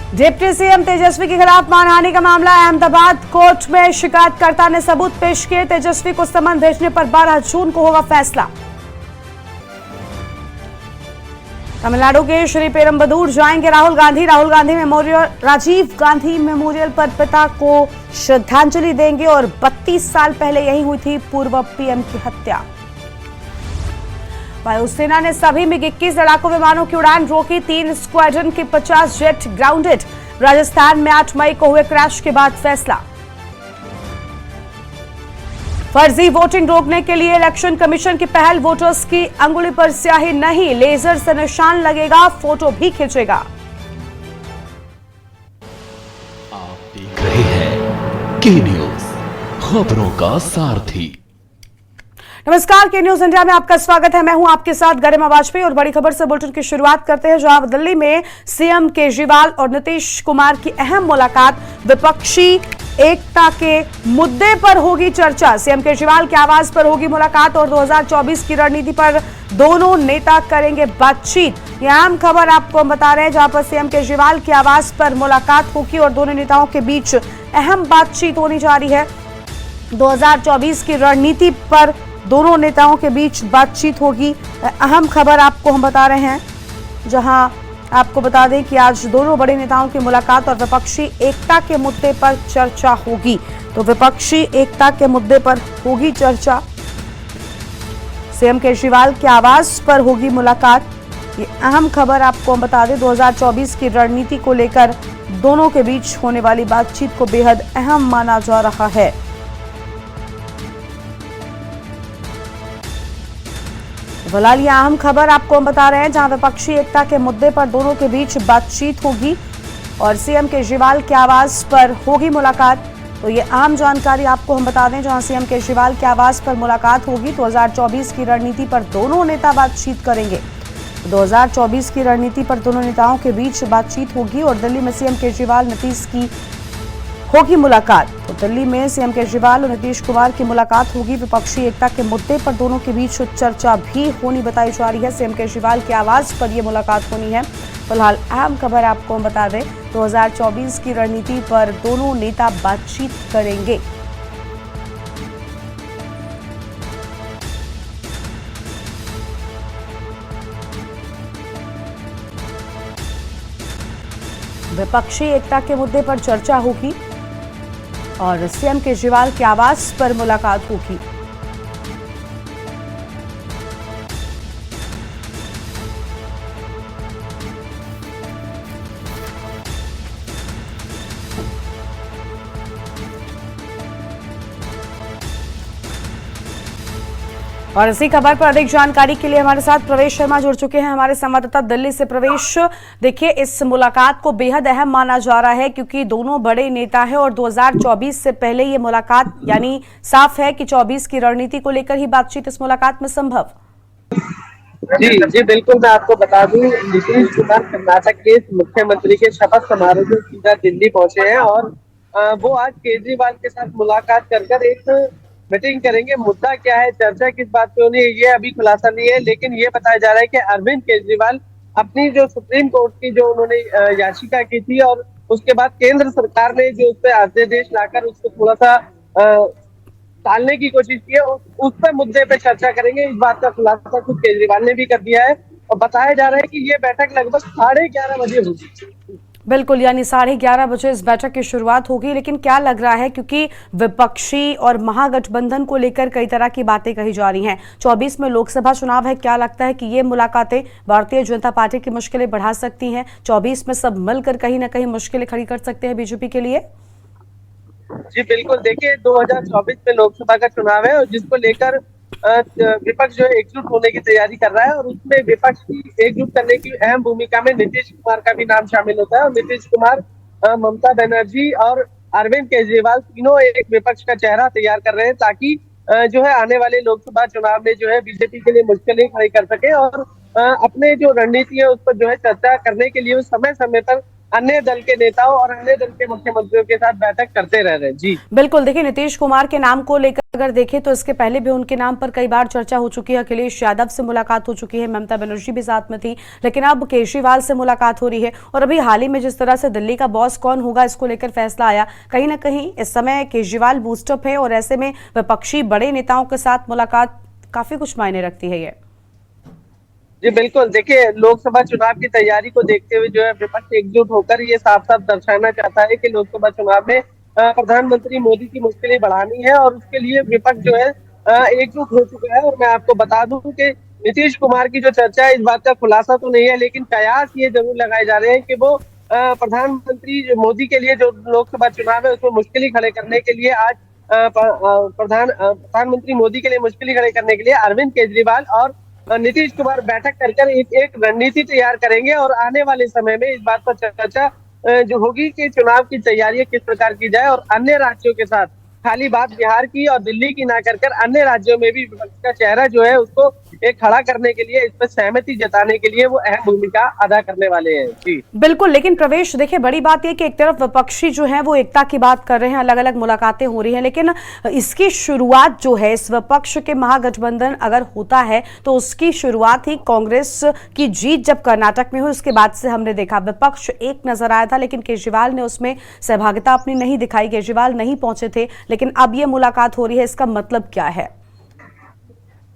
Deputy CM तेजस्वी के खिलाफ मानहानि का मामला। अहमदाबाद कोर्ट में शिकायतकर्ता ने सबूत पेश किए। तेजस्वी को समन भेजने पर 12 जून को होगा फैसला। तमिलनाडु के श्री पेरम्बदूर जाएंगे राहुल गांधी। राहुल गांधी मेमोरियल, राजीव गांधी मेमोरियल पर पिता को श्रद्धांजलि देंगे और 32 साल पहले यही हुई थी पूर्व पीएम की हत्या। वायुसेना ने सभी मिग-21 लड़ाकू विमानों की उड़ान रोकी। 3 स्क्वाड्रन के 50 जेट ग्राउंडेड। राजस्थान में 8 मई को हुए क्रैश के बाद फैसला। फर्जी वोटिंग रोकने के लिए इलेक्शन कमीशन की पहल। वोटर्स की अंगुली पर स्याही नहीं, लेजर से निशान लगेगा, फोटो भी खींचेगा। आप देख रहे हैं के न्यूज, खबरों का सारथी। नमस्कार, के न्यूज इंडिया में आपका स्वागत है। मैं हूं आपके साथ गरिमा वाजपेयी और बड़ी खबर से बुलेटिन की शुरुआत करते हैं, जहां दिल्ली में सीएम केजरीवाल और नीतीश कुमार की अहम मुलाकात। विपक्षी एकता के मुद्दे पर होगी चर्चा। सीएम केजरीवाल के आवास पर होगी मुलाकात और 2024 की रणनीति पर दोनों नेता करेंगे बातचीत। यह अहम खबर आपको हम बता रहे हैं, जहां पर सीएम केजरीवाल के आवास पर मुलाकात होगी और दोनों नेताओं के बीच अहम बातचीत होने जा रही है। 2024 की रणनीति पर दोनों नेताओं के बीच बातचीत होगी। अहम खबर आपको हम बता रहे हैं, जहां आपको बता दें कि आज दोनों बड़े नेताओं की मुलाकात और विपक्षी एकता के मुद्दे पर चर्चा होगी। तो विपक्षी एकता के मुद्दे पर होगी चर्चा। सीएम केजरीवाल के आवास पर होगी मुलाकात। ये अहम खबर आपको हम बता दें, 2024 की रणनीति को लेकर दोनों के बीच होने वाली बातचीत को बेहद अहम माना जा रहा है। फिलहाल ये अहम खबर आपको हम बता रहे हैं, जहां विपक्षी एकता के मुद्दे पर दोनों के बीच बातचीत होगी और सीएम केजरीवाल के आवास पर होगी मुलाकात। तो ये अहम जानकारी आपको हम बता दें, जहां सीएम केजरीवाल के आवास पर मुलाकात होगी। 2024 की रणनीति पर दोनों नेता बातचीत करेंगे। 2024 की रणनीति पर दोनों नेताओं के बीच बातचीत होगी और दिल्ली में सीएम केजरीवाल नीतीश की होगी मुलाकात। तो दिल्ली में सीएम केजरीवाल और नीतीश कुमार की मुलाकात होगी। विपक्षी एकता के मुद्दे पर दोनों के बीच चर्चा भी होनी बताई जा रही है। सीएम केजरीवाल के आवास पर यह मुलाकात होनी है। फिलहाल अहम खबर आपको हम बता दें, 2024 की रणनीति पर दोनों नेता बातचीत करेंगे। विपक्षी एकता के मुद्दे पर चर्चा होगी और सीएम केजरीवाल के आवास पर मुलाकात होगी। और इसी खबर पर अधिक जानकारी के लिए हमारे साथ प्रवेश शर्मा जुड़ चुके हैं, हमारे संवाददाता दिल्ली से। प्रवेश, देखिए, इस मुलाकात को बेहद अहम माना जा रहा है क्योंकि दोनों बड़े नेता हैं और 2024 से पहले ये मुलाकात, यानी साफ है कि 24 की रणनीति को लेकर ही बातचीत इस मुलाकात में संभव। जी बिल्कुल, मैं आपको बता दूं, नीतीश कुमार कर्नाटक के मुख्यमंत्री के शपथ समारोह में सीधा दिल्ली पहुंचे हैं और वो आज केजरीवाल के साथ मुलाकात कर एक मीटिंग करेंगे। मुद्दा क्या है, चर्चा किस बात पे होनी है, ये अभी खुलासा नहीं है, लेकिन ये बताया जा रहा है कि अरविंद केजरीवाल अपनी जो सुप्रीम कोर्ट की जो उन्होंने याचिका की थी और उसके बाद केंद्र सरकार ने जो उस पर अध्यादेश लाकर उसको थोड़ा सा टालने की कोशिश की है, उस पर मुद्दे पे चर्चा करेंगे। इस बात का खुलासा खुद केजरीवाल ने भी कर दिया है और बताया जा रहा है कि ये बैठक लगभग 11:30 बजे होगी। बिल्कुल, यानी 11:30 बजे इस बैठक की शुरुआत होगी। लेकिन क्या लग रहा है, क्योंकि विपक्षी और महागठबंधन को लेकर कई तरह की बातें कही जा रही हैं। 24 में लोकसभा चुनाव है, क्या लगता है कि ये मुलाकातें भारतीय जनता पार्टी की मुश्किलें बढ़ा सकती हैं? 24 में सब मिलकर कहीं ना कहीं मुश्किलें खड़ी कर सकते हैं बीजेपी के लिए। जी बिल्कुल, देखिए, 2024 में लोकसभा का चुनाव है और जिसको लेकर विपक्ष जो है एकजुट होने की तैयारी कर रहा है और उसमें विपक्ष की एकजुट करने की अहम भूमिका में नीतीश कुमार का भी नाम शामिल होता है। और नीतीश कुमार, ममता बनर्जी और अरविंद केजरीवाल तीनों एक विपक्ष का चेहरा तैयार कर रहे हैं ताकि जो है आने वाले लोकसभा चुनाव में जो है बीजेपी के लिए मुश्किलें खड़ी कर सके और अपने जो रणनीति है उस पर जो है चर्चा करने के लिए समय समय पर अन्य दल के नेताओं और अन्य दल के मुख्यमंत्रियों के साथ बैठक करते रह रहे हैं। जी बिल्कुल, देखिए नीतीश कुमार के नाम को लेकर अगर देखें तो इसके पहले भी उनके नाम पर कई बार चर्चा हो चुकी है। अखिलेश यादव से मुलाकात हो चुकी है, ममता बनर्जी भी साथ में थी, लेकिन अब केजरीवाल से मुलाकात हो रही है। और अभी हाल ही में जिस तरह से दिल्ली का बॉस कौन होगा इसको लेकर फैसला आया, कहीं ना कहीं इस समय केजरीवाल बूस्टअप है और ऐसे में विपक्षी बड़े नेताओं के साथ मुलाकात काफी कुछ मायने रखती है। ये जी बिल्कुल, देखिए लोकसभा चुनाव की तैयारी को देखते हुए जो है विपक्ष एकजुट होकर ये साफ साफ दर्शाना चाहता है कि लोकसभा चुनाव में प्रधानमंत्री मोदी की मुश्किलें बढ़ानी है और उसके लिए विपक्ष जो है एकजुट हो चुका है। और मैं आपको बता दूं कि नीतीश कुमार की जो चर्चा है इस बात का खुलासा तो नहीं है, लेकिन कयास ये जरूर लगाए जा रहे हैं कि वो प्रधानमंत्री मोदी के लिए जो लोकसभा चुनाव है उसमें मुश्किलें खड़े करने के लिए आज प्रधानमंत्री मोदी के लिए मुश्किलें खड़े करने के लिए अरविंद केजरीवाल और नीतीश कुमार बैठक कर एक रणनीति तैयार करेंगे। और आने वाले समय में इस बात पर चर्चा जो होगी कि चुनाव की तैयारियां किस प्रकार की जाए और अन्य राज्यों के साथ खाली बात बिहार की और दिल्ली की ना कर अन्य राज्यों में भी विपक्ष का चेहरा जो है उसको एक खड़ा करने के लिए, इस पर सहमति जताने के लिए वो अहम भूमिका अदा करने वाले हैं। जी बिल्कुल, लेकिन प्रवेश देखिए बड़ी बात यह कि एक तरफ विपक्षी जो है वो एकता की बात कर रहे हैं, अलग अलग मुलाकातें हो रही हैं, लेकिन इसकी शुरुआत जो है इस विपक्ष के महागठबंधन अगर होता है तो उसकी शुरुआत ही कांग्रेस की जीत जब कर्नाटक में हुई उसके बाद से हमने देखा विपक्ष एक नजर आया था, लेकिन केजरीवाल ने उसमें सहभागिता अपनी नहीं दिखाई, केजरीवाल नहीं पहुंचे थे। लेकिन अब ये मुलाकात हो रही है, इसका मतलब क्या है?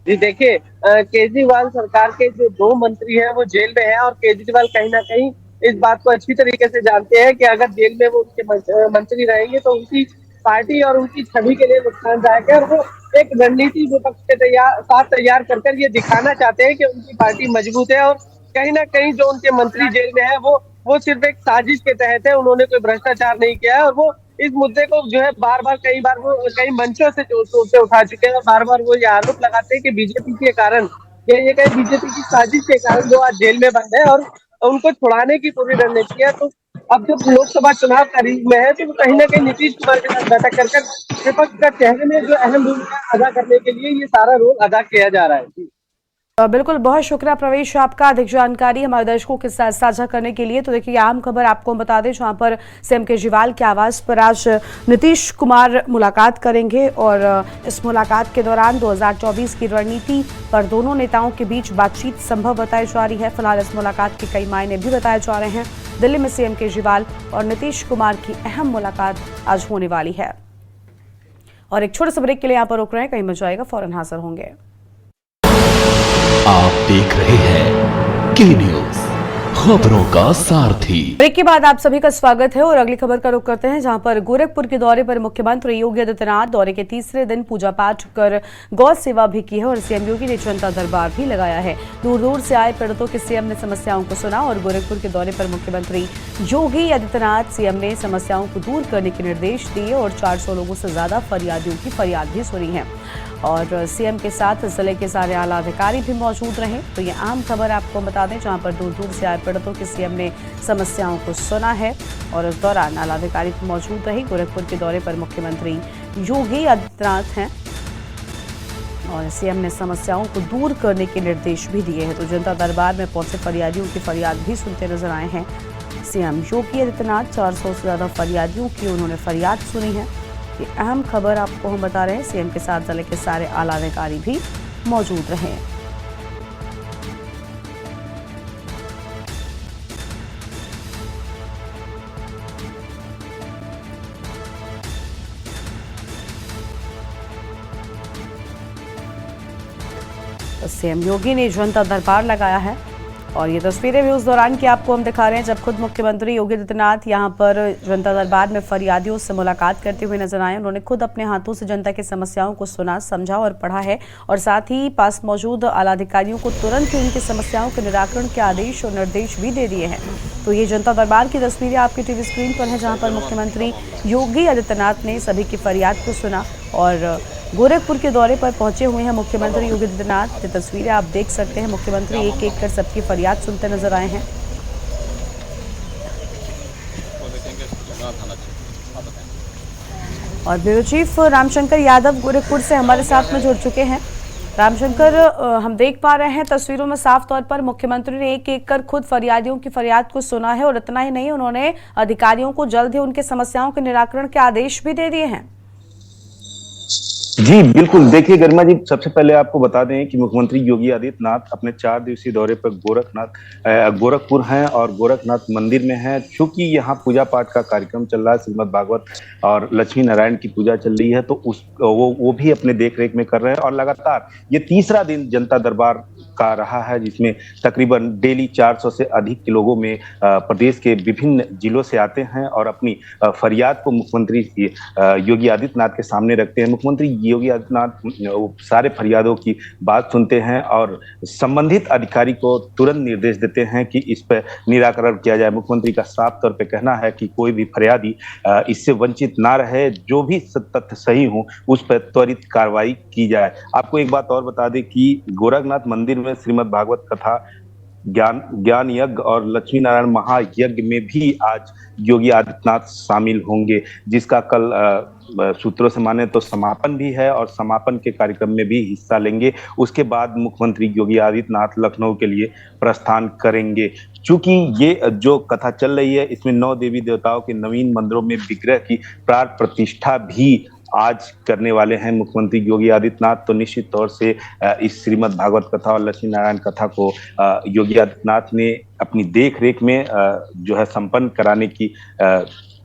जी देखिए, केजरीवाल सरकार के जो 2 मंत्री हैं वो जेल में हैं और केजरीवाल कहीं ना कहीं इस बात को अच्छी तरीके से जानते हैं कि अगर जेल में वो उनके मंत्री रहेंगे तो उनकी पार्टी और उनकी छवि के लिए नुकसानदायक है। और वो एक रणनीति विपक्ष के साथ तैयार कर ये दिखाना चाहते हैं कि उनकी पार्टी मजबूत है और कहीं ना कहीं जो उनके मंत्री जेल में है वो सिर्फ एक साजिश के तहत है, उन्होंने कोई भ्रष्टाचार नहीं किया है। और वो इस मुद्दे को जो है बार बार कई बार वो कई मंचों से उठा चुके हैं और बार बार वो ये आरोप लगाते हैं कि बीजेपी के कारण ये कहीं बीजेपी की साजिश के कारण वो आज जेल में बंद है और उनको छुड़ाने की पूरी रणनीति है। तो अब जब लोकसभा चुनाव करीब में है तो कहीं ना कहीं नीतीश कुमार के साथ बैठक कर विपक्ष का चेहरे में जो अहम भूमिका अदा करने के लिए ये सारा रोल अदा किया जा रहा है। बिल्कुल, बहुत शुक्रिया प्रवेश आपका अधिक जानकारी हमारे दर्शकों के साथ साझा करने के लिए। तो देखिए आम खबर आपको बता दें जहां पर सीएम केजरीवाल के आवास पर आज नीतीश कुमार मुलाकात करेंगे और इस मुलाकात के दौरान 2024 की रणनीति पर दोनों नेताओं के बीच बातचीत संभव बताई जा रही है। फिलहाल इस मुलाकात के कई मायने भी बताए जा रहे हैं। दिल्ली में सीएम केजरीवाल और नीतीश कुमार की अहम मुलाकात आज होने वाली है। और एक छोटे से ब्रेक के लिए यहाँ पर रुक रहे हैं, कहीं मच जाएगा फौरन हाजिर होंगे। आप देख रहे हैं के न्यूज, खबरों का सारथी। ब्रेक के बाद आप सभी का स्वागत है और अगली खबर का रुख करते हैं जहां पर गोरखपुर के दौरे पर मुख्यमंत्री योगी आदित्यनाथ दौरे के तीसरे दिन पूजा पाठ कर गौ सेवा भी की है और सीएम योगी ने जनता दरबार भी लगाया है। दूर दूर से आए पीड़ितों के सीएम ने समस्याओं को सुना और गोरखपुर के दौरे पर मुख्यमंत्री योगी आदित्यनाथ सीएम ने समस्याओं को दूर करने के निर्देश दिए और 400 लोगों से ज्यादा फरियादियों की फरियाद भी सुनी है और सीएम के साथ जिले के सारे आला अधिकारी भी मौजूद रहे। तो ये आम खबर आपको बता दें जहां पर दूर दूर से आए पीड़ितों के सीएम ने समस्याओं को सुना है और इस दौरान आला अधिकारी भी मौजूद रहे। गोरखपुर के दौरे पर मुख्यमंत्री योगी आदित्यनाथ हैं और सीएम ने समस्याओं को दूर करने के निर्देश भी दिए हैं। तो जनता दरबार में पहुंचे फरियादियों की फरियाद भी सुनते नजर आए हैं सीएम योगी आदित्यनाथ। 400 से ज्यादा फरियादियों की उन्होंने फरियाद सुनी है। ये अहम खबर आपको हम बता रहे हैं। सीएम के साथ जिले के सारे आला अधिकारी भी मौजूद रहे। तो सीएम योगी ने जनता दरबार लगाया है और ये तस्वीरें भी उस दौरान की आपको हम दिखा रहे हैं जब खुद मुख्यमंत्री योगी आदित्यनाथ यहां पर जनता दरबार में फरियादियों से मुलाकात करते हुए नजर आए। उन्होंने खुद अपने हाथों से जनता की समस्याओं को सुना, समझा और पढ़ा है और साथ ही पास मौजूद आला अधिकारियों को तुरंत ही उनकी समस्याओं के निराकरण के आदेश और निर्देश भी दे दिए हैं। तो ये जनता दरबार की तस्वीरें आपकी टीवी स्क्रीन पर है जहाँ पर मुख्यमंत्री योगी आदित्यनाथ ने सभी की फरियाद को सुना और गोरखपुर के दौरे पर पहुंचे हुए हैं मुख्यमंत्री योगी आदित्यनाथ। ये तस्वीरें आप देख सकते हैं, मुख्यमंत्री एक एक कर सबकी फरियाद सुनते नजर आए हैं। और ब्यूरो चीफ रामशंकर यादव गोरखपुर से हमारे साथ में जुड़ चुके हैं रामशंकर, हम देख पा रहे हैं तस्वीरों में साफ तौर पर मुख्यमंत्री ने एक एक कर खुद फरियादियों की फरियाद को सुना है और इतना ही नहीं, उन्होंने अधिकारियों को जल्द ही उनके समस्याओं के निराकरण के आदेश भी दे दिए हैं। जी बिल्कुल, देखिए गरिमा जी, सबसे पहले आपको बता दें कि मुख्यमंत्री योगी आदित्यनाथ अपने 4 दिवसीय दौरे पर गोरखपुर हैं और गोरखनाथ मंदिर में हैं। चूंकि यहाँ पूजा पाठ का कार्यक्रम चल रहा है, श्रीमद् भागवत और लक्ष्मी नारायण की पूजा चल रही है, तो वो भी अपने देख रेख में कर रहे हैं। और लगातार ये तीसरा दिन जनता दरबार का रहा है, जिसमें तकरीबन डेली 400 से अधिक लोगों में प्रदेश के विभिन्न जिलों से आते हैं और अपनी फरियाद को मुख्यमंत्री योगी आदित्यनाथ के सामने रखते हैं। मुख्यमंत्री योगी आदित्यनाथ सारे फरियादों की बात सुनते हैं और संबंधित अधिकारी को तुरंत निर्देश देते हैं कि इस पर निराकरण किया जाए। मुख्यमंत्री का साफ तौर पे कहना है कि कोई भी फरियादी इससे वंचित ना रहे, जो भी तथ्य सही हो उस पर त्वरित कार्रवाई की जाए। आपको एक बात और बता दें कि गोरखनाथ मंदिर में श्रीमद् भागवत कथा, ज्ञान यज्ञ और लक्ष्मी नारायण महायज्ञ में भी आज योगी आदित्यनाथ शामिल होंगे, जिसका कल सूत्रों से माने तो समापन भी है और समापन के कार्यक्रम में भी हिस्सा लेंगे। उसके बाद मुख्यमंत्री योगी आदित्यनाथ लखनऊ के लिए प्रस्थान करेंगे। चूंकि ये जो कथा चल रही है, इसमें 9 देवी देवताओं के नवीन मंदिरों में विग्रह की प्राण प्रतिष्ठा भी आज करने वाले हैं मुख्यमंत्री योगी आदित्यनाथ। तो निश्चित तौर से इस श्रीमद् भागवत कथा और लक्ष्मी नारायण कथा को योगी आदित्यनाथ ने अपनी देख रेख में जो है संपन्न कराने की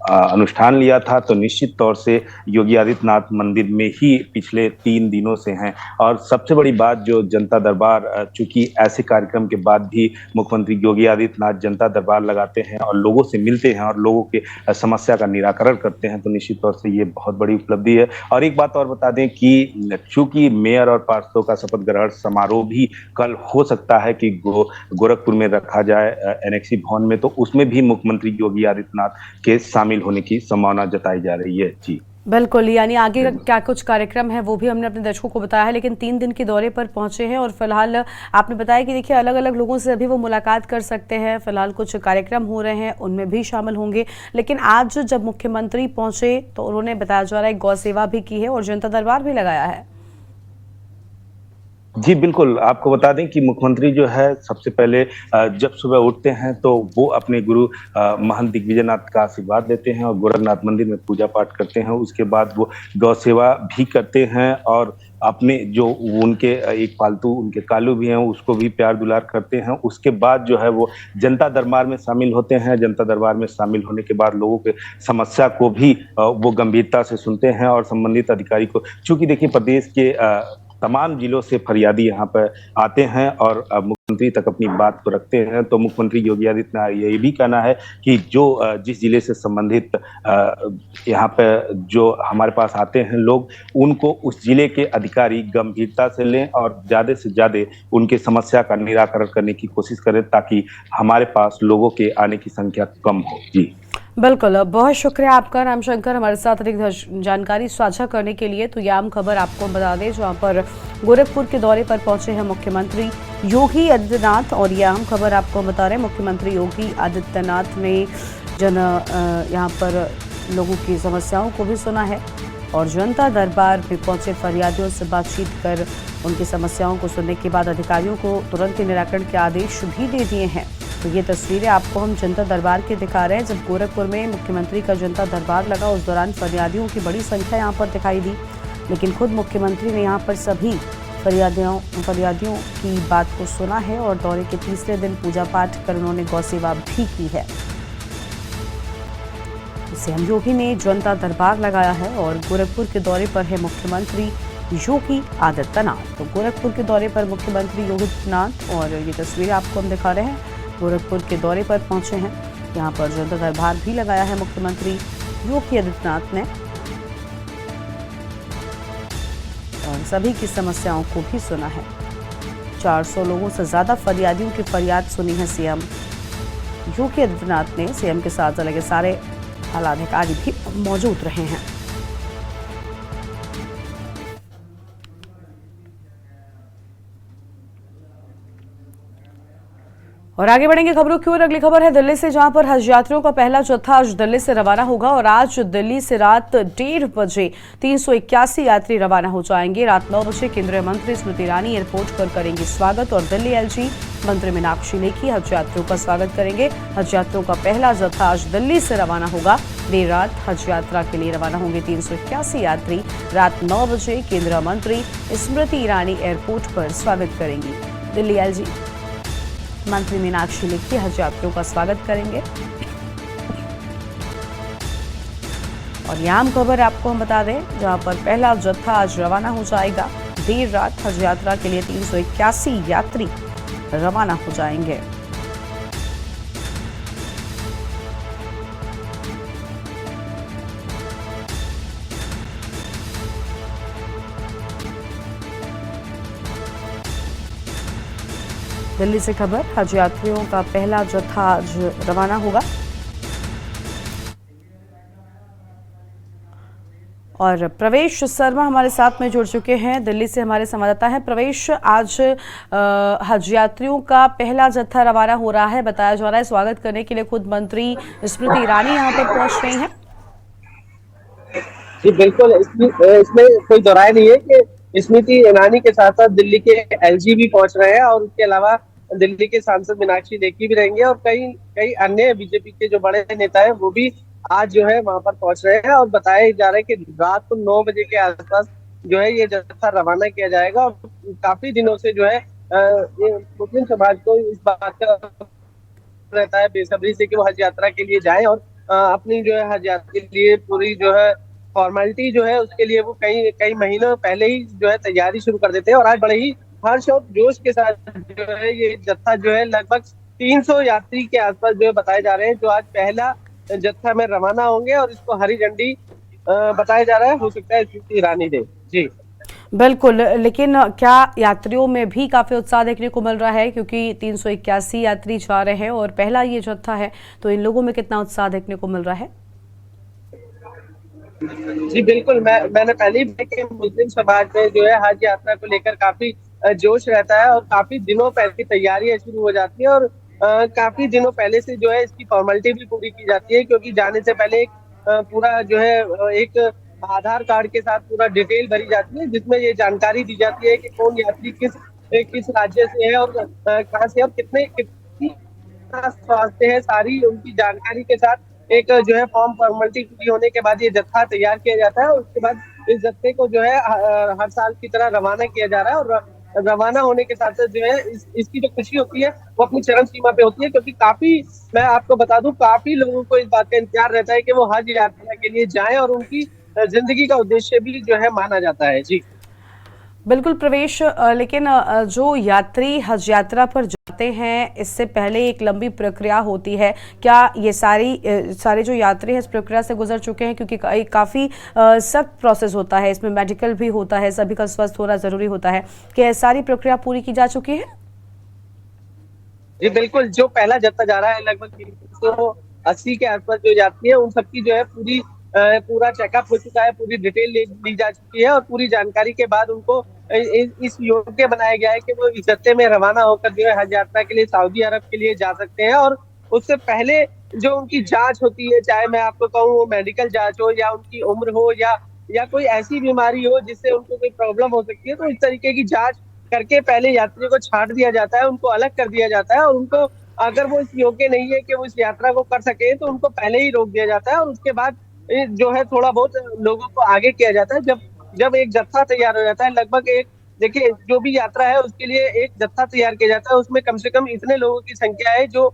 अनुष्ठान लिया था। तो निश्चित तौर से योगी आदित्यनाथ मंदिर में ही पिछले 3 दिनों से हैं। और सबसे बड़ी बात, जो जनता दरबार, चूंकि ऐसे कार्यक्रम के बाद भी मुख्यमंत्री योगी आदित्यनाथ जनता दरबार लगाते हैं और लोगों से मिलते हैं और लोगों के समस्या का निराकरण करते हैं, तो निश्चित तौर से ये बहुत बड़ी उपलब्धि है। और एक बात और बता दें कि चूंकि मेयर और पार्षदों का शपथ ग्रहण समारोह भी कल हो सकता है कि गोरखपुर में रखा जाए एनेक्सी भवन में, तो उसमें भी मुख्यमंत्री योगी आदित्यनाथ के शामिल होने की संभावना जताई जा रही है। जी बिल्कुल, यानी आगे क्या कुछ कार्यक्रम है वो भी हमने अपने दर्शकों को बताया है, लेकिन 3 दिन के दौरे पर पहुंचे हैं और फिलहाल आपने बताया कि देखिए अलग अलग लोगों से अभी वो मुलाकात कर सकते हैं। फिलहाल कुछ कार्यक्रम हो रहे हैं, उनमें भी शामिल होंगे। लेकिन आज जब मुख्यमंत्री पहुंचे तो उन्होंने बताया जा रहा है गौ सेवा भी की है और जनता दरबार भी लगाया है। जी बिल्कुल, आपको बता दें कि मुख्यमंत्री जो है सबसे पहले जब सुबह उठते हैं तो वो अपने गुरु महंत दिग्विजयनाथ का आशीर्वाद लेते हैं और गोरखनाथ मंदिर में पूजा पाठ करते हैं। उसके बाद वो गौ सेवा भी करते हैं और अपने जो उनके एक पालतू उनके कालू भी हैं उसको भी प्यार दुलार करते हैं। उसके बाद जो है वो जनता दरबार में शामिल होते हैं। जनता दरबार में शामिल होने के बाद लोगों के समस्या को भी वो गंभीरता से सुनते हैं और संबंधित अधिकारी को, चूंकि देखिए प्रदेश के तमाम जिलों से फरियादी यहाँ पर आते हैं और मुख्यमंत्री तक अपनी बात को रखते हैं। तो मुख्यमंत्री योगी आदित्यनाथ ये भी कहना है कि जो जिस जिले से संबंधित यहाँ पर जो हमारे पास आते हैं लोग, उनको उस जिले के अधिकारी गंभीरता से लें और ज़्यादा से ज़्यादा उनके समस्या का निराकरण करने की कोशिश करें, ताकि हमारे पास लोगों के आने की संख्या कम हो। जी बिल्कुल, बहुत शुक्रिया आपका रामशंकर, हमारे साथ अधिक जानकारी साझा करने के लिए। तो ये आम खबर आपको बता दें, जहां पर गोरखपुर के दौरे पर पहुंचे हैं मुख्यमंत्री योगी आदित्यनाथ। और ये आम खबर आपको बता रहे हैं, मुख्यमंत्री योगी आदित्यनाथ ने यहाँ पर लोगों की समस्याओं को भी सुना है और जनता दरबार में पहुंचे फरियादियों से बातचीत कर उनकी समस्याओं को सुनने के बाद अधिकारियों को तुरंत ही निराकरण के आदेश भी दे दिए हैं। तो ये तस्वीरें आपको हम जनता दरबार के दिखा रहे हैं। जब गोरखपुर में मुख्यमंत्री का जनता दरबार लगा, उस दौरान फरियादियों की बड़ी संख्या यहाँ पर दिखाई दी, लेकिन खुद मुख्यमंत्री ने यहाँ पर सभी फरियादियों की बात को सुना है और दौरे के तीसरे दिन पूजा पाठ कर उन्होंने गौ सेवा भी की है। सीएम योगी ने जनता दरबार लगाया है और गोरखपुर के दौरे पर है मुख्यमंत्री योगी आदित्यनाथ। तो गोरखपुर के दौरे पर मुख्यमंत्री योगी आदित्यनाथ और ये तस्वीरें आपको हम दिखा रहे हैं, गोरखपुर के दौरे पर पहुंचे हैं। यहाँ पर जनता दरबार भी लगाया है मुख्यमंत्री योगी आदित्यनाथ ने और सभी की समस्याओं को भी सुना है। 400 लोगों से ज्यादा फरियादियों की फरियाद सुनी है सीएम योगी आदित्यनाथ ने। सीएम के साथ जिले के सारे आला अधिकारी भी मौजूद रहे हैं। और आगे बढ़ेंगे खबरों की ओर। अगली खबर है दिल्ली से, जहां पर हज यात्रियों का पहला जत्था आज दिल्ली से रवाना होगा और आज दिल्ली से रात 1:30 बजे 381 यात्री रवाना हो जाएंगे। रात 9 बजे केंद्रीय मंत्री स्मृति ईरानी एयरपोर्ट पर करेंगी स्वागत और दिल्ली एलजी मंत्री मीनाक्षी लेखी हज यात्रियों का स्वागत करेंगे। हज यात्रियों का पहला जत्था आज दिल्ली से रवाना होगा। देर रात हज यात्रा के लिए रवाना होंगे 381 यात्री। रात 9 बजे केंद्रीय मंत्री स्मृति ईरानी एयरपोर्ट पर स्वागत करेंगी। दिल्ली एलजी मंत्री मीनाक्षी लेखी हज यात्रियों का स्वागत करेंगे। और यह आम खबर आपको हम बता दें, जहां पर पहला जत्था आज रवाना हो जाएगा। देर रात हज यात्रा के लिए 381 यात्री रवाना हो जाएंगे। दिल्ली से खबर, हज यात्रियों का पहला जत्था आज रवाना होगा। और प्रवेश शर्मा हमारे साथ में जुड़ चुके हैं, दिल्ली से हमारे संवाददाता हैं। प्रवेश, आज हज यात्रियों का पहला जत्था रवाना हो रहा है, बताया जा रहा है स्वागत करने के लिए खुद मंत्री स्मृति ईरानी यहाँ पर पहुंच रही हैं। जी बिल्कुल, इसमें कोई दो राय नहीं है कि स्मृति ईरानी के साथ साथ दिल्ली के एलजी भी पहुंच रहे हैं और उसके अलावा दिल्ली के सांसद मीनाक्षी लेखी भी रहेंगे और कई अन्य बीजेपी के जो बड़े नेता हैं वो भी आज जो है वहां पर पहुंच रहे हैं। और बताया जा रहा है कि रात को 9 बजे के आसपास जो है ये जत्था रवाना किया जाएगा। और काफी दिनों से जो है ये मुस्लिम समाज को इस बात का रहता है बेसब्री से कि वो हज यात्रा के लिए जाए और अपनी जो है हज यात्रा के लिए पूरी जो है फॉर्मेलिटी जो है उसके लिए वो कई महीनों पहले ही जो है तैयारी शुरू कर देते हैं। और आज बड़े ही हर्ष और जोश के साथ जो है ये जत्था जो है लगभग 300 यात्री के आसपास जो है बताए जा रहे हैं, जो आज पहला जत्था में रवाना होंगे और इसको हरी झंडी बताया जा रहा है, हो सकता है स्मृति ईरानी दे। जी बिल्कुल, लेकिन क्या यात्रियों में भी काफी उत्साह देखने को मिल रहा है, क्योंकि 381 यात्री जा रहे हैं और पहला ये जत्था है, तो इन लोगों में कितना उत्साह देखने को मिल रहा है? जी बिल्कुल, मैंने पहले ही मुस्लिम समाज में जो है हज यात्रा को लेकर काफी जोश रहता है और काफी दिनों पहले की तैयारियां शुरू हो जाती है और काफी दिनों पहले से जो है इसकी फॉर्मेलिटी भी पूरी की जाती है, क्योंकि जाने से पहले एक पूरा जो है एक आधार कार्ड के साथ पूरा डिटेल भरी जाती है, जिसमें ये जानकारी दी जाती है कि कौन यात्री किस राज्य से है और कहाँ से और कितनी स्वास्थ्य है, सारी उनकी जानकारी के साथ एक जो है फॉर्म फॉर्मेलिटी पूरी होने के बाद ये जत्था तैयार किया जाता है। और उसके बाद इस जत्थे को जो है हर साल की तरह रवाना किया जा रहा है और रवाना होने के साथ साथ जो है इसकी जो खुशी होती है वो अपनी चरम सीमा पे होती है, क्योंकि काफी, मैं आपको बता दूं, काफी लोगों को इस बात का इंतजार रहता है कि वो हज यात्रा के लिए जाएं और उनकी जिंदगी का उद्देश्य भी जो है माना जाता है। जी बिल्कुल प्रवेश, लेकिन जो यात्री हज यात्रा पर जाते हैं इससे पहले एक लंबी प्रक्रिया होती है। क्या ये सारे जो यात्री हैं इस प्रक्रिया से गुजर चुके हैं? क्योंकि काफी सख्त प्रोसेस होता है, इसमें मेडिकल भी होता है, सभी का स्वस्थ होना जरूरी होता है। क्या सारी प्रक्रिया पूरी की जा चुकी है? जी बिल्कुल, जो पहला जत्था जा रहा है लगभग 380 के आसपास जो यात्री है उन सबकी जो है पूरा चेकअप हो चुका है, पूरी डिटेल ली जा चुकी है और पूरी जानकारी के बाद उनको इस योग्य बनाया गया है कि वो इस जत्थे में रवाना होकर जो है हज यात्रा के लिए सऊदी अरब के लिए जा सकते हैं। और उससे पहले जो उनकी जांच होती है, चाहे मैं आपको कहूँ वो मेडिकल जांच हो या उनकी उम्र हो या कोई ऐसी बीमारी हो जिससे उनको कोई प्रॉब्लम हो सकती है, तो इस तरीके की जांच करके पहले यात्री को छांट दिया जाता है, उनको अलग कर दिया जाता है और उनको अगर वो इस योग्य नहीं है कि वो इस यात्रा को कर सके तो उनको पहले ही रोक दिया जाता है। और उसके बाद जो है थोड़ा बहुत लोगों को आगे किया जाता है। जब एक जत्था तैयार हो जाता है, लगभग एक, देखिए जो भी यात्रा है उसके लिए एक जत्था तैयार किया जाता है, उसमें कम से कम इतने लोगों की संख्या है जो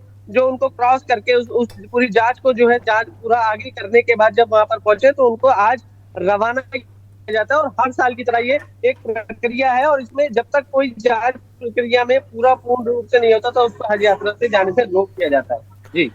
उनको क्रॉस करके उस पूरी जांच को जो है जांच पूरा आगे करने के बाद जब वहां पर पहुंचे तो उनको आज रवाना किया जाता है। और हर साल की तरह ये एक प्रक्रिया है और इसमें जब तक कोई जांच प्रक्रिया में पूर्ण रूप से नहीं होता तो उसको हज यात्रा से जाने से रोक दिया जाता है। जी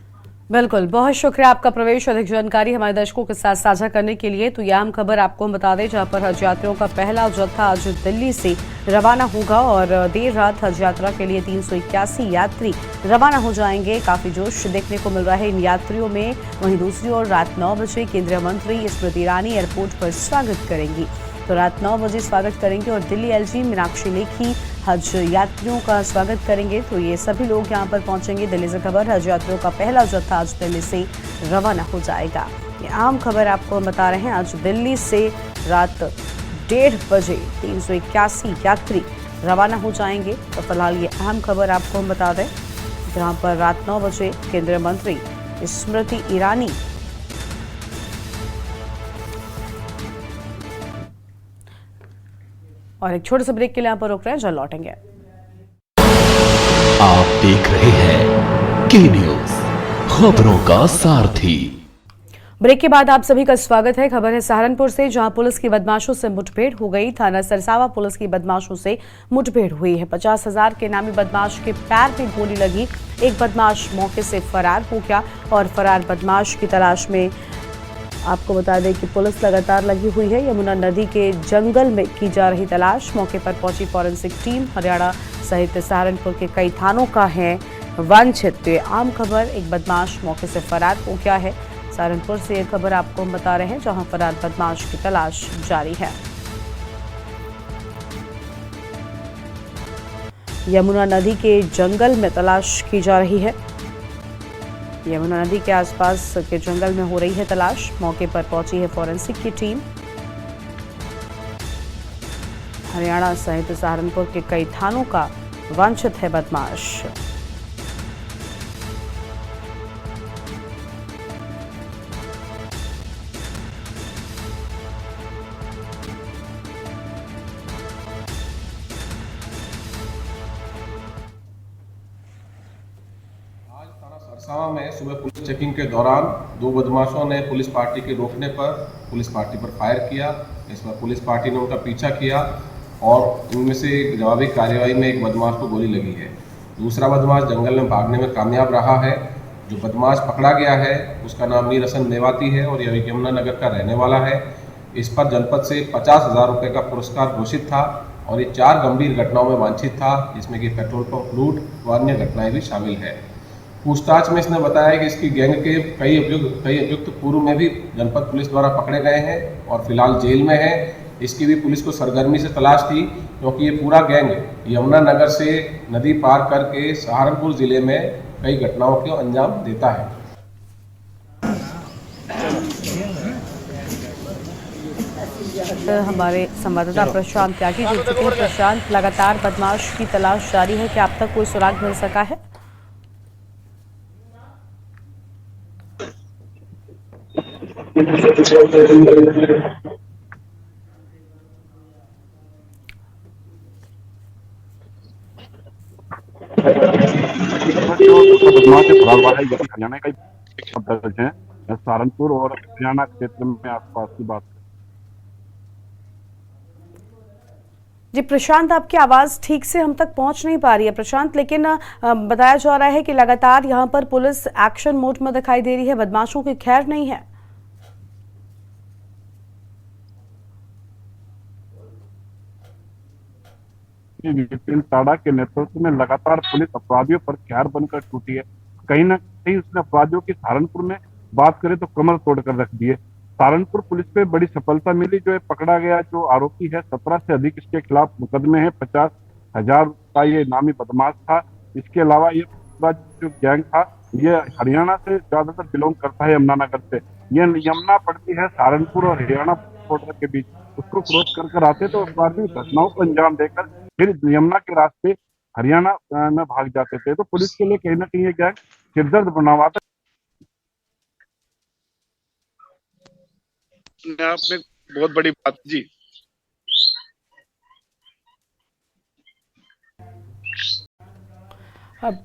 बिल्कुल, बहुत शुक्रिया आपका प्रवेश, अधिक जानकारी हमारे दर्शकों के साथ साझा करने के लिए। तो यह अहम खबर आपको हम बता दें, जहां पर हज यात्रियों का पहला जत्था आज दिल्ली से रवाना होगा और देर रात हज यात्रा के लिए 381 यात्री रवाना हो जाएंगे। काफी जोश देखने को मिल रहा है इन यात्रियों में। वहीं दूसरी ओर रात 9 बजे केंद्रीय मंत्री स्मृति ईरानी एयरपोर्ट पर स्वागत करेंगी। तो रात 9 बजे स्वागत करेंगे और दिल्ली एलजी मीनाक्षी लेखी हज यात्रियों का स्वागत करेंगे। तो ये सभी लोग यहाँ पर पहुंचेंगे। दिल्ली से खबर, हज यात्रियों का पहला जत्था आज दिल्ली से रवाना हो जाएगा। ये आम खबर आपको हम बता रहे हैं। आज दिल्ली से रात 1:30 बजे 381 यात्री रवाना हो जाएंगे। तो फिलहाल ये अहम खबर आपको हम बता दें, जहां पर रात 9 बजे केंद्रीय मंत्री स्मृति ईरानी और एक छोटे से ब्रेक के लिए यहाँ पर रुक रहे हैं, जल्द लौटेंगे। आप देख रहे हैं के न्यूज, खबरों का सारथी। ब्रेक के बाद आप सभी का स्वागत है। खबर है सहारनपुर से, जहां पुलिस की बदमाशों से मुठभेड़ हो गई। थाना सरसावा पुलिस की बदमाशों से मुठभेड़ हुई है। 50,000 के नामी बदमाश के पैर में गोली लगी। एक बदमाश मौके से फरार हो गया और फरार बदमाश की तलाश में आपको बता दें कि पुलिस लगातार लगी हुई है। यमुना नदी के जंगल में की जा रही तलाश। मौके पर पहुंची फॉरेंसिक टीम। हरियाणा सहित सहारनपुर के कई थानों का है वांछित। आम खबर, एक बदमाश मौके से फरार हो गया है। सहारनपुर से यह खबर आपको हम बता रहे हैं, जहां फरार बदमाश की तलाश जारी है। यमुना नदी के जंगल में तलाश की जा रही है। यमुना नदी के आसपास के जंगल में हो रही है तलाश। मौके पर पहुंची है फॉरेंसिक की टीम। हरियाणा सहित सहारनपुर के कई थानों का वांछित है बदमाश। सरसावा में सुबह पुलिस चेकिंग के दौरान 2 बदमाशों ने पुलिस पार्टी के रोकने पर पुलिस पार्टी पर फायर किया। इस पर पुलिस पार्टी ने उनका पीछा किया और इनमें से जवाबी कार्रवाई में एक बदमाश को गोली लगी है। दूसरा बदमाश जंगल में भागने में कामयाब रहा है। जो बदमाश पकड़ा गया है उसका नाम मीर हसन नेवाती है और यह यमुनानगर का रहने वाला है। इस पर जनपद से 50,000 रुपये का पुरस्कार घोषित था और ये 4 गंभीर घटनाओं में वांछित था, जिसमें कि पेट्रोल पंप लूट व अन्य घटनाएं भी शामिल है। पूछताछ में इसने बताया कि इसकी गैंग के कई अभियुक्त पूर्व में भी जनपद पुलिस द्वारा पकड़े गए हैं और फिलहाल जेल में है। इसकी भी पुलिस को सरगर्मी से तलाश थी, क्योंकि ये पूरा गैंग यमुनानगर से नदी पार करके सहारनपुर जिले में कई घटनाओं को अंजाम देता है। हमारे संवाददाता प्रशांत त्यागी जुड़ चुके हैं। प्रशांत, लगातार बदमाश की तलाश जारी है, क्या अब तक कोई सुराग मिल सका है? हरियाणा का दर्ज है। सहारनपुर और हरियाणा क्षेत्र में आसपास की बात। जी प्रशांत, आपकी आवाज ठीक से हम तक पहुंच नहीं पा रही है प्रशांत, लेकिन बताया जा रहा है कि लगातार यहां पर पुलिस एक्शन मोड में दिखाई दे रही है। बदमाशों की खैर नहीं है। विपिन टाड़ा के नेतृत्व में लगातार पुलिस अपराधियों पर खैर बनकर टूटी है। कहीं ना कहीं उसने अपराधियों की सहारनपुर में बात करें तो कमर तोड़कर रख दी है। सहारनपुर पुलिस पे बड़ी सफलता मिली। जो पकड़ा गया जो आरोपी है, 17 से अधिक इसके खिलाफ मुकदमे हैं। 50,000 का ये नामी बदमाश था। इसके अलावा ये पूरा जो गैंग था ये हरियाणा से ज्यादातर बिलोंग करता है, यमुनानगर से। ये यमुना पड़ती है सहारनपुर और हरियाणा बॉर्डर के बीच। उसको क्रॉस कर आते तो अपराधी घटनाओं को अंजाम देकर फिर यमुना के रास्ते हरियाणा में भाग जाते थे। तो पुलिस के लिए कहीं ना कहीं ये गैंग सिरदर्द बना हुआ था। आप में बहुत बड़ी बात जी। अब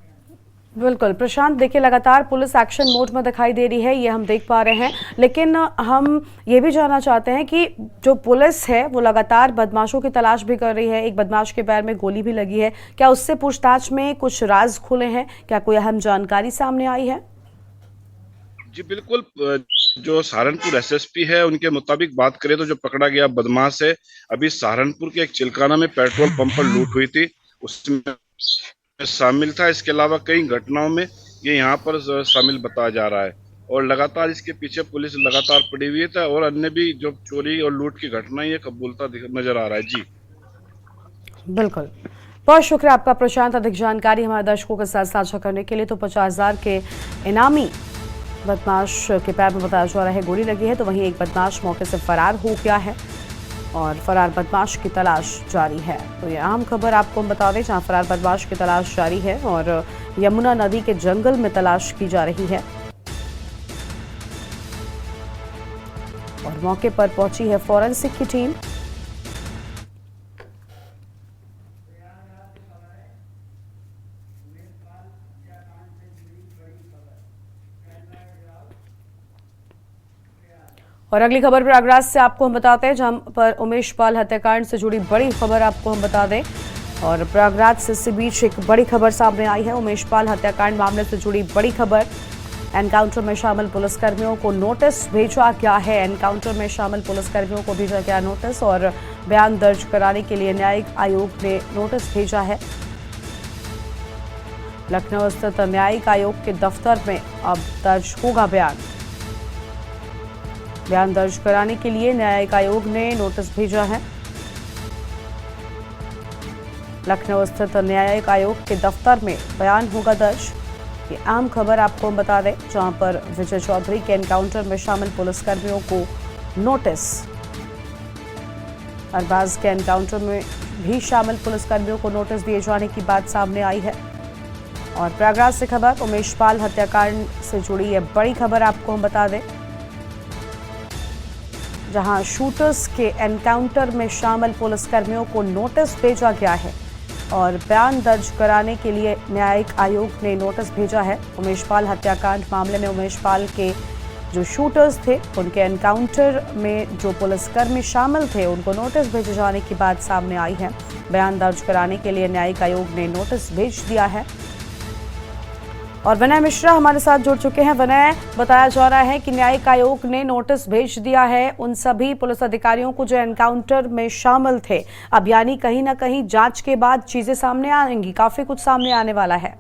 बिल्कुल प्रशांत, देखिए लगातार पुलिस एक्शन मोड में दिखाई दे रही है, ये हम देख पा रहे हैं। लेकिन हम ये भी जानना चाहते हैं कि जो पुलिस है वो लगातार बदमाशों की तलाश भी कर रही है। एक बदमाश के पैर में गोली भी लगी है। क्या उससे पूछताछ में कुछ राज खुले हैं? क्या कोई अहम जानकारी सामने आई है? जी बिल्कुल, जो सहारनपुर एसएसपी है उनके मुताबिक बात करें तो जो पकड़ा गया बदमाश है अभी सहारनपुर के एक चिलकाना में पेट्रोल पंप पर लूट हुई थी, उसमें शामिल था। इसके अलावा कई घटनाओं में ये यहाँ पर शामिल बताया जा रहा है और लगातार इसके पीछे पुलिस लगातार पड़ी हुई है और अन्य भी जो चोरी और लूट की घटना ये कबूलता नजर आ रहा है। जी बिल्कुल बहुत शुक्रिया आपका प्रशांत। अधिक जानकारी हमारे दर्शकों के साथ साझा करने के लिए। तो 50,000 के इनामी बदमाश के पैर में बताया जा रहा है गोली लगी है, तो वहीं एक बदमाश मौके से फरार हो गया है और फरार बदमाश की तलाश जारी है। तो ये अहम खबर आपको हम बता दें, जहां फरार बदमाश की तलाश जारी है और यमुना नदी के जंगल में तलाश की जा रही है और मौके पर पहुंची है फॉरेंसिक की टीम। और अगली खबर प्रयागराज से आपको हम बताते हैं, जहां पर उमेश पाल हत्याकांड से जुड़ी बड़ी खबर आपको हम बता दें। और प्रयागराज से इसी बीच एक बड़ी खबर सामने आई है। उमेश पाल हत्याकांड मामले से जुड़ी बड़ी खबर। एनकाउंटर में शामिल पुलिसकर्मियों को नोटिस भेजा गया है। एनकाउंटर में शामिल पुलिसकर्मियों को भेजा गया नोटिस और बयान दर्ज कराने के लिए न्यायिक आयोग ने नोटिस भेजा है। लखनऊ स्थित न्यायिक आयोग के दफ्तर में अब दर्ज होगा बयान। बयान दर्ज कराने के लिए न्यायिक आयोग ने नोटिस भेजा है। लखनऊ स्थित न्यायिक आयोग के दफ्तर में बयान होगा दर्ज। ये अहम खबर आपको हम बता दें, जहां पर विजय चौधरी के एनकाउंटर में शामिल पुलिसकर्मियों को नोटिस, अरबाज के एनकाउंटर में भी शामिल पुलिसकर्मियों को नोटिस दिए जाने की बात सामने आई है। और प्रयागराज से खबर, उमेश पाल हत्याकांड से जुड़ी ये बड़ी खबर आपको हम बता दें, जहां शूटर्स के एनकाउंटर में शामिल पुलिसकर्मियों को नोटिस भेजा गया है और बयान दर्ज कराने के लिए न्यायिक आयोग ने नोटिस भेजा है। उमेश पाल हत्याकांड मामले में उमेश पाल के जो शूटर्स थे, उनके एनकाउंटर में जो पुलिसकर्मी शामिल थे, उनको नोटिस भेजे जाने की बात सामने आई है। बयान दर्ज कराने के लिए न्यायिक आयोग ने नोटिस भेज दिया है। और विनय मिश्रा हमारे साथ जुड़ चुके हैं। विनय, बताया जा रहा है कि न्यायिक आयोग ने नोटिस भेज दिया है उन सभी पुलिस अधिकारियों को जो एनकाउंटर में शामिल थे। अब यानी कहीं ना कहीं जांच के बाद चीजें सामने आएंगी, काफी कुछ सामने आने वाला है।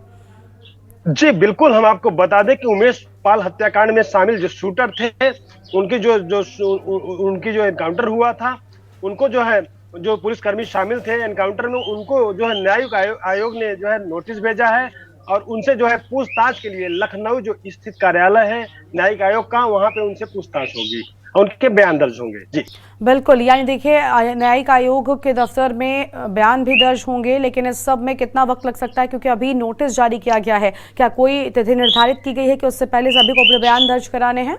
जी बिल्कुल, हम आपको बता दें कि उमेश पाल हत्याकांड में शामिल जो शूटर थे, उनकी जो एनकाउंटर हुआ था, उनको जो पुलिसकर्मी शामिल थे एनकाउंटर में, उनको जो है न्यायिक आयोग ने जो है नोटिस भेजा है और उनसे जो है पूछताछ के लिए लखनऊ जो स्थित कार्यालय है न्यायिक आयोग का, वहां पे उनसे पूछताछ होगी, उनके बयान दर्ज होंगे। जी बिल्कुल, यानी देखिए न्यायिक आयोग के दफ्तर में बयान भी दर्ज होंगे, लेकिन इस सब में कितना वक्त लग सकता है, क्योंकि अभी नोटिस जारी किया गया है। क्या कोई तिथि निर्धारित की गई है कि उससे पहले सभी को अपने बयान दर्ज कराने हैं?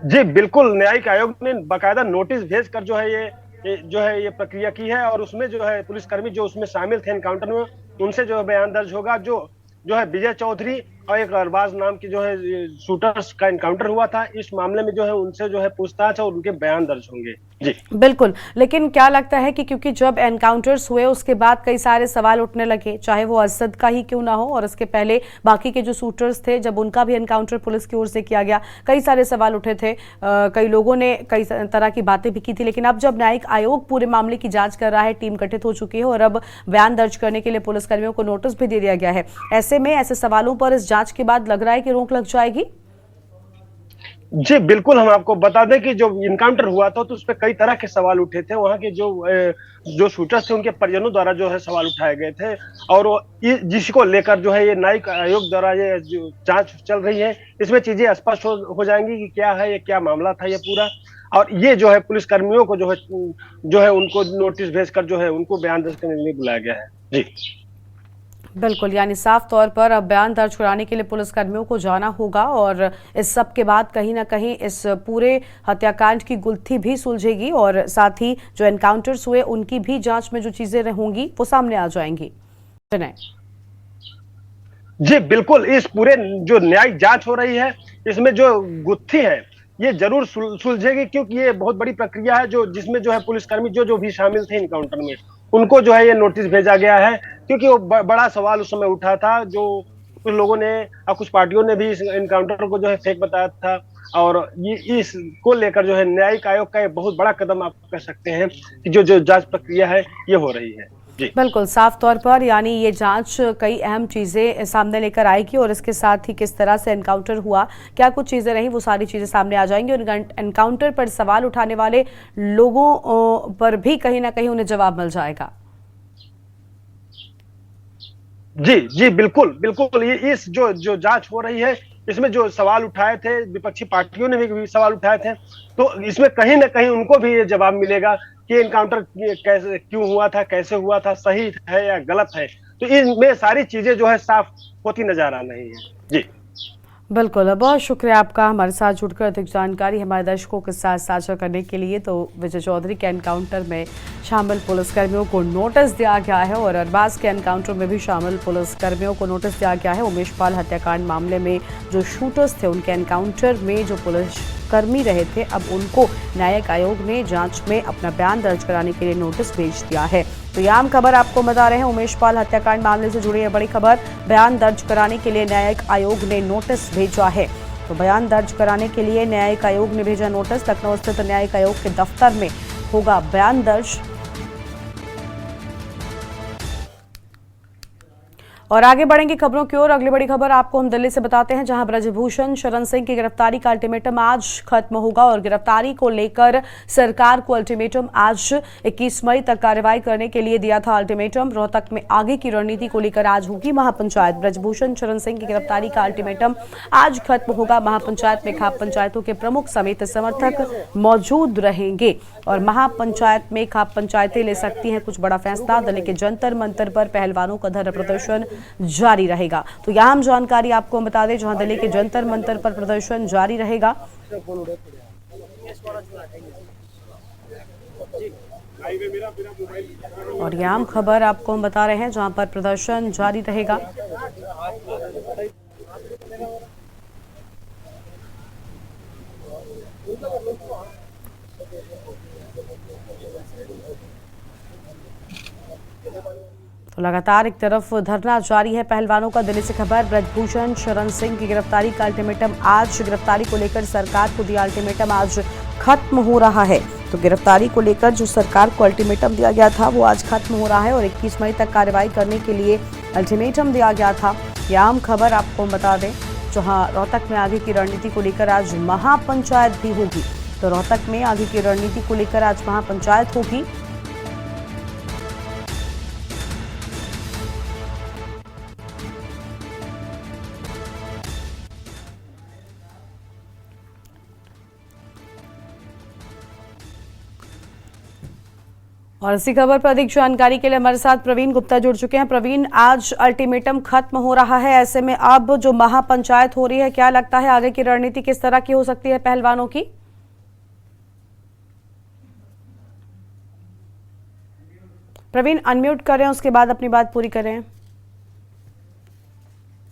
जी बिल्कुल, न्यायिक आयोग ने बाकायदा नोटिस भेजकर ये प्रक्रिया की है और उसमें जो है पुलिसकर्मी जो उसमें शामिल थे एनकाउंटर में, उनसे जो है बयान दर्ज होगा। जो है विजय चौधरी और एक अरबाज नाम की जो है शूटर्स का एनकाउंटर हुआ था, इस मामले में जो है उनसे जो है पूछताछ और उनके बयान दर्ज होंगे। जी बिल्कुल, लेकिन क्या लगता है कि क्योंकि जब एनकाउंटर्स हुए उसके बाद कई सारे सवाल उठने लगे, चाहे वो असद का ही क्यों ना हो, और उसके पहले बाकी के जो शूटर्स थे, जब उनका भी एनकाउंटर पुलिस की ओर से किया गया, कई सारे सवाल उठे थे, कई लोगों ने कई तरह की बातें भी की थी। लेकिन अब जब न्यायिक आयोग पूरे मामले की जांच कर रहा है, टीम गठित हो चुकी है और अब बयान दर्ज करने के लिए पुलिसकर्मियों को नोटिस भी दे दिया गया है, ऐसे में ऐसे सवालों पर इस जांच के बाद लग रहा है कि रोक लग जाएगी। जी बिल्कुल, हम आपको बता दें कि जो इनकाउंटर हुआ था तो उस पर कई तरह के सवाल उठे थे। वहां के जो शूटर्स थे उनके परिजनों द्वारा जो है सवाल उठाए गए थे और जिसको लेकर जो है ये न्यायिक आयोग द्वारा ये जो जांच चल रही है, इसमें चीजें स्पष्ट हो जाएंगी कि क्या है, ये क्या मामला था ये पूरा। और ये जो है पुलिसकर्मियों को जो है उनको नोटिस भेजकर जो है उनको बयान दर्ज करने के लिए बुलाया गया है। जी बिल्कुल, यानी साफ तौर पर अब बयान दर्ज कराने के लिए पुलिसकर्मियों को जाना होगा और इस सब के बाद कहीं ना कहीं इस पूरे हत्याकांड की गुत्थी भी सुलझेगी और साथ ही जो एनकाउंटर्स हुए उनकी भी जांच में जो चीजें होंगी वो सामने आ जाएंगी। विनय जी बिल्कुल, इस पूरे जो न्यायिक जांच हो रही है इसमें जो गुत्थी है ये जरूर सुलझेगी, क्योंकि ये बहुत बड़ी प्रक्रिया है जिसमें जो है पुलिसकर्मी जो भी शामिल थे इनकाउंटर में, उनको जो है ये नोटिस भेजा गया है। क्योंकि वो बड़ा सवाल उस समय उठा था, जो कुछ लोगों ने और कुछ पार्टियों ने भी इस इनकाउंटर को जो है फेक बताया था, और ये इसको लेकर जो है न्यायिक आयोग का एक बहुत बड़ा कदम आप कह सकते हैं कि जो जांच प्रक्रिया है ये हो रही है। बिल्कुल, साफ तौर पर यानी ये जांच कई अहम चीजें सामने लेकर आएगी और इसके साथ ही किस तरह से एनकाउंटर हुआ, क्या कुछ चीजें रही, वो सारी चीजें सामने आ जाएंगी और एनकाउंटर पर सवाल उठाने वाले लोगों पर भी कहीं ना कहीं उन्हें जवाब मिल जाएगा। जी जी, बिल्कुल बिल्कुल। ये इस जो जो जांच हो रही है, इसमें जो सवाल उठाए थे, विपक्षी पार्टियों ने भी सवाल उठाए थे, तो इसमें कहीं ना कहीं उनको भी ये जवाब मिलेगा कि एनकाउंटर कैसे क्यों हुआ था, कैसे हुआ था, सही है या गलत है। तो इनमें सारी चीजें जो है साफ होती नजर आ रही है। जी बिल्कुल, बहुत शुक्रिया आपका हमारे साथ जुड़कर अधिक जानकारी हमारे दर्शकों के साथ साझा करने के लिए। तो विजय चौधरी के एनकाउंटर में शामिल पुलिसकर्मियों को नोटिस दिया गया है और अरबाज के एनकाउंटर में भी शामिल पुलिसकर्मियों को नोटिस दिया गया है। उमेश पाल हत्याकांड मामले में जो शूटर्स थे उनके एनकाउंटर में जो पुलिसकर्मी रहे थे, अब उनको न्यायिक आयोग ने जांच में अपना बयान दर्ज कराने के लिए नोटिस भेज दिया है। तो ये आम खबर आपको बता रहे हैं, उमेश पाल हत्याकांड मामले से जुड़ी है बड़ी खबर। बयान दर्ज कराने के लिए न्यायिक आयोग ने नोटिस भेजा है। तो बयान दर्ज कराने के लिए न्यायिक आयोग ने भेजा नोटिस। लखनऊ स्थित न्यायिक आयोग के दफ्तर में होगा बयान दर्ज। और आगे बढ़ेंगे खबरों की ओर। अगली बड़ी खबर आपको हम दिल्ली से बताते हैं, जहां ब्रजभूषण शरण सिंह की गिरफ्तारी का अल्टीमेटम आज खत्म होगा और गिरफ्तारी को लेकर सरकार को अल्टीमेटम आज 21 मई तक कार्रवाई करने के लिए दिया था। अल्टीमेटम रोहतक में आगे की रणनीति को लेकर आज होगी महापंचायत। ब्रजभूषण शरण सिंह की गिरफ्तारी का अल्टीमेटम आज खत्म होगा। महापंचायत में खाप पंचायतों के प्रमुख समेत समर्थक मौजूद रहेंगे और महापंचायत में खाप पंचायतें ले सकती हैं कुछ बड़ा फैसला। दिल्ली के जंतर मंतर पर पहलवानों का धरना प्रदर्शन जारी रहेगा। तो यह अहम जानकारी आपको हम बता दें, जहां दिल्ली के जंतर मंतर पर प्रदर्शन जारी रहेगा। और यह अहम खबर आपको हम बता रहे हैं, जहां पर प्रदर्शन जारी रहेगा। तो लगातार एक तरफ धरना जारी है पहलवानों का। दिल्ली से खबर, ब्रजभूषण शरण सिंह की गिरफ्तारी का अल्टीमेटम आज। गिरफ्तारी को लेकर सरकार को दिया अल्टीमेटम आज खत्म हो रहा है। तो गिरफ्तारी को लेकर जो सरकार को अल्टीमेटम दिया गया था वो आज खत्म हो रहा है और 21 मई तक कार्रवाई करने के लिए अल्टीमेटम दिया गया था। यह आम खबर आपको बता दें, जहां रोहतक में आगे की रणनीति को लेकर आज महापंचायत भी होगी। तो रोहतक में आगे की रणनीति को लेकर आज महापंचायत होगी। और इसी खबर पर अधिक जानकारी के लिए हमारे साथ प्रवीण गुप्ता जुड़ चुके हैं। प्रवीण, आज अल्टीमेटम खत्म हो रहा है, ऐसे में अब जो महापंचायत हो रही है, क्या लगता है आगे की रणनीति किस तरह की हो सकती है पहलवानों की? प्रवीण अनम्यूट करें, उसके बाद अपनी बात पूरी करें।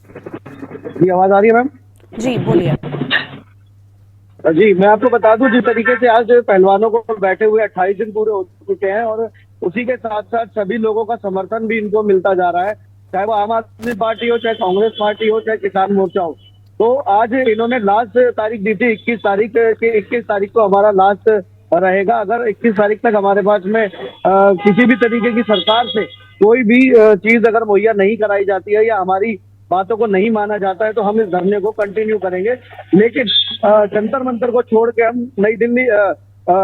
जी आवाज आ रही है मैम? जी बोलिए। जी मैं आपको बता दूं, जिस तरीके से आज पहलवानों को बैठे हुए 28 दिन पूरे हो चुके हैं और उसी के साथ साथ सभी लोगों का समर्थन भी इनको मिलता जा रहा है, चाहे वो आम आदमी पार्टी हो, चाहे कांग्रेस पार्टी हो, चाहे किसान मोर्चा हो। तो आज इन्होंने लास्ट तारीख दी थी 21 तारीख को हमारा लास्ट रहेगा। अगर 21 तारीख तक हमारे पास में किसी भी तरीके की सरकार से कोई भी चीज अगर मुहैया नहीं कराई जाती है या हमारी बातों को नहीं माना जाता है तो हम इस धरने को कंटिन्यू करेंगे। लेकिन जंतर मंतर को छोड़ के हम नई दिल्ली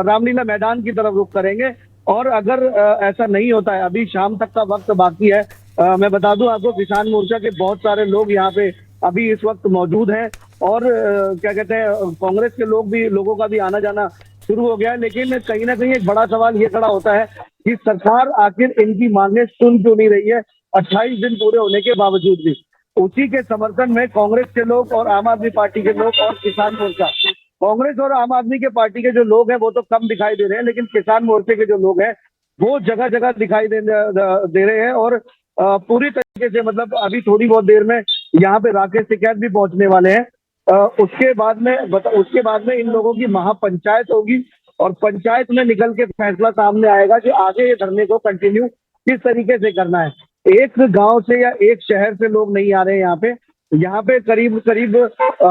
रामलीला मैदान की तरफ रुख करेंगे। और अगर ऐसा नहीं होता है, अभी शाम तक का वक्त बाकी है। मैं बता दूं आपको, किसान मोर्चा के बहुत सारे लोग यहाँ पे अभी इस वक्त मौजूद हैं और क्या कहते हैं, कांग्रेस के लोगों का भी आना जाना शुरू हो गया है। लेकिन कहीं ना कहीं एक बड़ा सवाल ये खड़ा होता है कि सरकार आखिर इनकी मांगे सुन क्यों नहीं रही है 28 दिन पूरे होने के बावजूद भी। उसी के समर्थन में कांग्रेस के लोग और आम आदमी पार्टी के लोग और किसान मोर्चा, कांग्रेस और आम आदमी के पार्टी के जो लोग हैं वो तो कम दिखाई दे रहे हैं, लेकिन किसान मोर्चे के जो लोग हैं वो जगह जगह दिखाई दे रहे हैं। और पूरी तरीके से, मतलब अभी थोड़ी बहुत देर में यहाँ पे राकेश टिकैत भी पहुंचने वाले हैं। उसके बाद में इन लोगों की महापंचायत होगी और पंचायत में निकल के फैसला सामने आएगा कि आगे ये धरने को कंटिन्यू किस तरीके से करना है। एक गांव से या एक शहर से लोग नहीं आ रहे हैं यहाँ पे करीब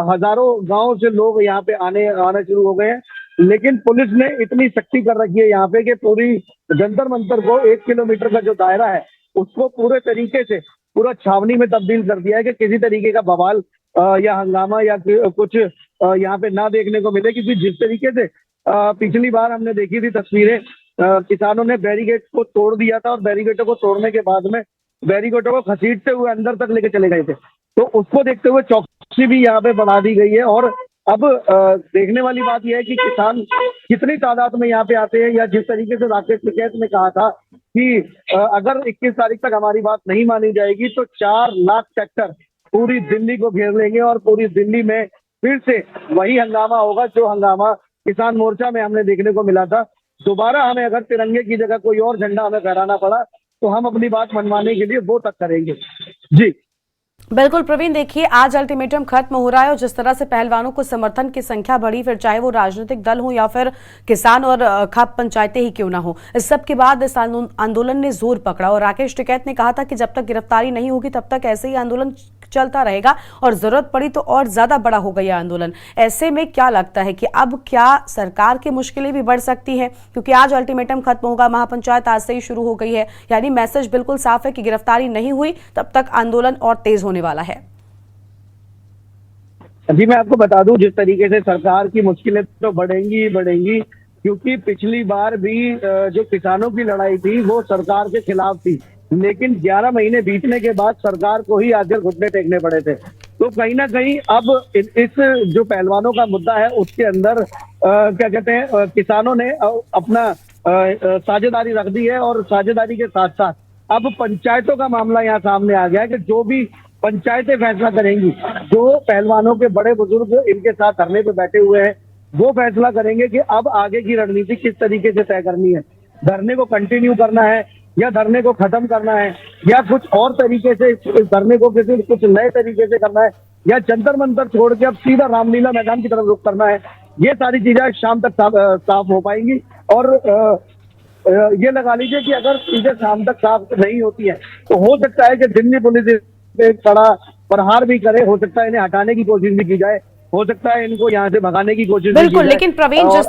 हजारों गांव से लोग यहाँ पे आना शुरू हो गए हैं। लेकिन पुलिस ने इतनी सख्ती कर रखी है यहाँ पे कि पूरी जंतर मंतर को 1 किलोमीटर का जो दायरा है उसको पूरे तरीके से पूरा छावनी में तब्दील कर दिया है कि किसी तरीके का बवाल या हंगामा या कुछ यहाँ पे ना देखने को मिले। क्योंकि जिस तरीके से पिछली बार हमने देखी थी तस्वीरें, किसानों ने बैरिकेड को तोड़ दिया था और बैरिकेडों को तोड़ने के बाद में बैरिकेडों को घसीटते हुए अंदर तक लेके चले गए थे। तो उसको देखते हुए चौकसी भी यहाँ पे बढ़ा दी गई है। और अब देखने वाली बात यह है कि किसान कितनी तादाद में यहाँ पे आते हैं, या जिस तरीके से राकेश टिकैत ने कहा था कि अगर 21 तारीख तक हमारी बात नहीं मानी जाएगी तो 4 लाख ट्रैक्टर पूरी दिल्ली को घेर लेंगे और पूरी दिल्ली में फिर से वही हंगामा होगा जो हंगामा किसान मोर्चा में हमने देखने को मिला था। दोबारा हमें अगर तिरंगे की जगह कोई और झंडा हमें फहराना पड़ा तो हम अपनी बात मनवाने के लिए वो तक करेंगे। जी बिल्कुल प्रवीण, देखिए आज अल्टीमेटम खत्म हो रहा है और जिस तरह से पहलवानों को समर्थन की संख्या बढ़ी, फिर चाहे वो राजनीतिक दल हो या फिर किसान और खाप पंचायतें ही क्यों ना हो, इस सब के बाद इस आंदोलन ने जोर पकड़ा और राकेश टिकैत ने कहा था कि जब तक गिरफ्तारी नहीं होगी तब तक ऐसे ही आंदोलन चलता रहेगा और जरूरत पड़ी तो और ज्यादा बड़ा होगा यह आंदोलन। ऐसे में क्या लगता है कि अब क्या सरकार की मुश्किलें भी बढ़ सकती हैं, क्योंकि आज अल्टीमेटम खत्म होगा, महापंचायत आज से ही शुरू हो गई है, यानी मैसेज बिल्कुल साफ है कि गिरफ्तारी नहीं हुई तब तक आंदोलन और तेज होने वाला है। जी मैं आपको बता दूं, जिस तरीके से सरकार की मुश्किलें तो बढ़ेंगी ही बढ़ेंगी, क्योंकि पिछली बार भी जो किसानों की लड़ाई थी वो सरकार के खिलाफ थी, लेकिन 11 महीने बीतने के बाद सरकार को ही आखिर घुटने टेकने पड़े थे। तो कहीं ना कहीं अब इस जो पहलवानों का मुद्दा है उसके अंदर क्या कहते हैं, किसानों ने अपना साझेदारी रख दी है और साझेदारी के साथ साथ अब पंचायतों का मामला यहाँ सामने आ गया है कि जो भी पंचायतें फैसला करेंगी, जो पहलवानों के बड़े बुजुर्ग इनके साथ धरने पे बैठे हुए हैं वो फैसला करेंगे कि अब आगे की रणनीति किस तरीके से तय करनी है। धरने को कंटिन्यू करना है या धरने को खत्म करना है या कुछ और तरीके से इस धरने को कुछ नए तरीके से करना है या जंतर मंतर छोड़ के अब सीधा रामलीला मैदान की तरफ रुख करना है। ये सारी चीजें शाम तक साफ हो पाएंगी। और ये लगा लीजिए कि अगर चीजें शाम तक साफ नहीं होती है तो हो सकता है कि दिल्ली पुलिस पे कड़ा प्रहार भी करे, हो सकता है इन्हें हटाने की कोशिश भी की जाए, हो सकता है इनको यहाँ से भगाने की कोशिश बिल्कुल। लेकिन प्रवीण, जिस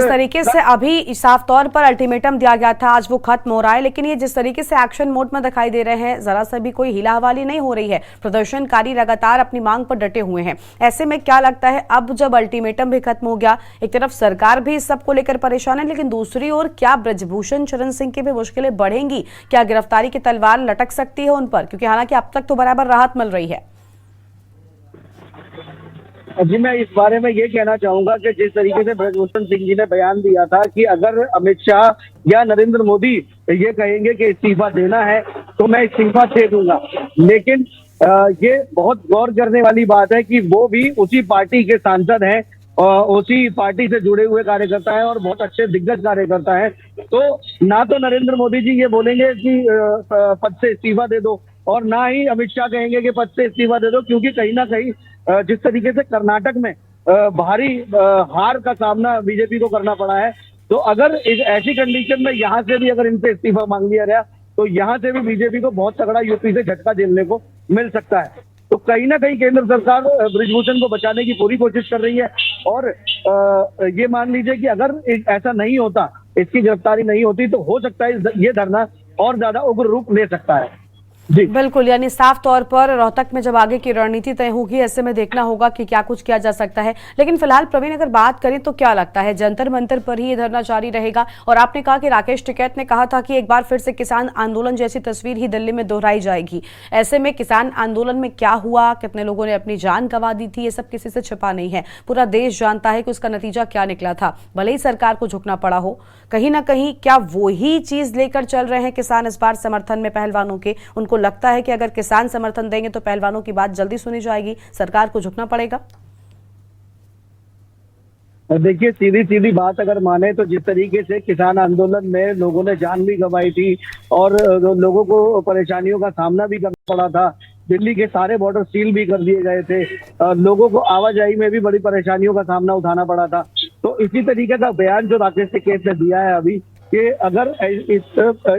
तरीके से अभी साफ तौर पर अल्टीमेटम दिया गया था आज वो खत्म हो रहा है, लेकिन ये जिस तरीके से एक्शन मोड में दिखाई दे रहे हैं, जरा सा भी कोई हिला हवाली नहीं हो रही है, प्रदर्शनकारी लगातार अपनी मांग पर डटे हुए हैं। ऐसे में क्या लगता है अब जब अल्टीमेटम भी खत्म हो गया, एक तरफ सरकार भी इस सबको लेकर परेशान है, लेकिन दूसरी ओर क्या ब्रजभूषण शरण सिंह की भी मुश्किलें बढ़ेंगी? क्या गिरफ्तारी की तलवार लटक सकती है उन पर, क्योंकि हालांकि अब तक तो बराबर राहत मिल रही है। जी मैं इस बारे में ये कहना चाहूंगा कि जिस तरीके से ब्रजभूषण सिंह जी ने बयान दिया था कि अगर अमित शाह या नरेंद्र मोदी ये कहेंगे कि इस्तीफा देना है तो मैं इस्तीफा दे दूंगा, लेकिन ये बहुत गौर करने वाली बात है कि वो भी उसी पार्टी के सांसद हैं और उसी पार्टी से जुड़े हुए कार्यकर्ता हैं और बहुत अच्छे दिग्गज कार्यकर्ता हैं। तो ना तो नरेंद्र मोदी जी ये बोलेंगे कि पद से इस्तीफा दे दो और ना ही अमित शाह कहेंगे कि पद से इस्तीफा दे दो, क्योंकि कहीं ना कहीं जिस तरीके से कर्नाटक में भारी हार का सामना बीजेपी को करना पड़ा है, तो अगर इस ऐसी कंडीशन में यहाँ से भी अगर इनसे इस्तीफा मांग लिया गया तो यहाँ से भी बीजेपी को बहुत तगड़ा यूपी से झटका झेलने को मिल सकता है। तो कहीं ना कहीं केंद्र सरकार ब्रजभूषण को बचाने की पूरी कोशिश कर रही है और ये मान लीजिए कि अगर ऐसा नहीं होता, इसकी गिरफ्तारी नहीं होती, तो हो सकता है ये धरना और ज्यादा उग्र रूप ले सकता है। जी बिल्कुल, यानी साफ तौर पर रोहतक में जब आगे की रणनीति तय होगी, ऐसे में देखना होगा कि क्या कुछ किया जा सकता है। लेकिन फिलहाल प्रवीण, अगर बात करें तो क्या लगता है जंतर मंतर पर ही ये धरना जारी रहेगा? और आपने कहा कि राकेश टिकैत ने कहा था कि एक बार फिर से किसान आंदोलन जैसी तस्वीर ही दिल्ली में दोहराई जाएगी। ऐसे में किसान आंदोलन में क्या हुआ, कितने लोगों ने अपनी जान गंवा दी थी, ये सब किसी से छिपा नहीं है। पूरा देश जानता है कि उसका नतीजा क्या निकला था, भले ही सरकार को झुकना पड़ा हो। कहीं ना कहीं क्या वही चीज लेकर चल रहे हैं किसान इस बार समर्थन में पहलवानों के? उनको लगता है कि अगर किसान समर्थन देंगे तो पहलवानों की बात जल्दी सुनी जाएगी, सरकार को झुकना पड़ेगा। देखिए सीधी सीधी बात अगर माने तो जिस तरीके से किसान आंदोलन में लोगों ने जान भी गंवाई थी और लोगों को परेशानियों का सामना भी करना पड़ा था, दिल्ली के सारे बॉर्डर सील भी कर दिए गए थे, लोगों को आवाजाही में भी बड़ी परेशानियों का सामना उठाना पड़ा था। तो इसी तरीके का बयान जो राकेश टिकैत ने दिया है अभी कि अगर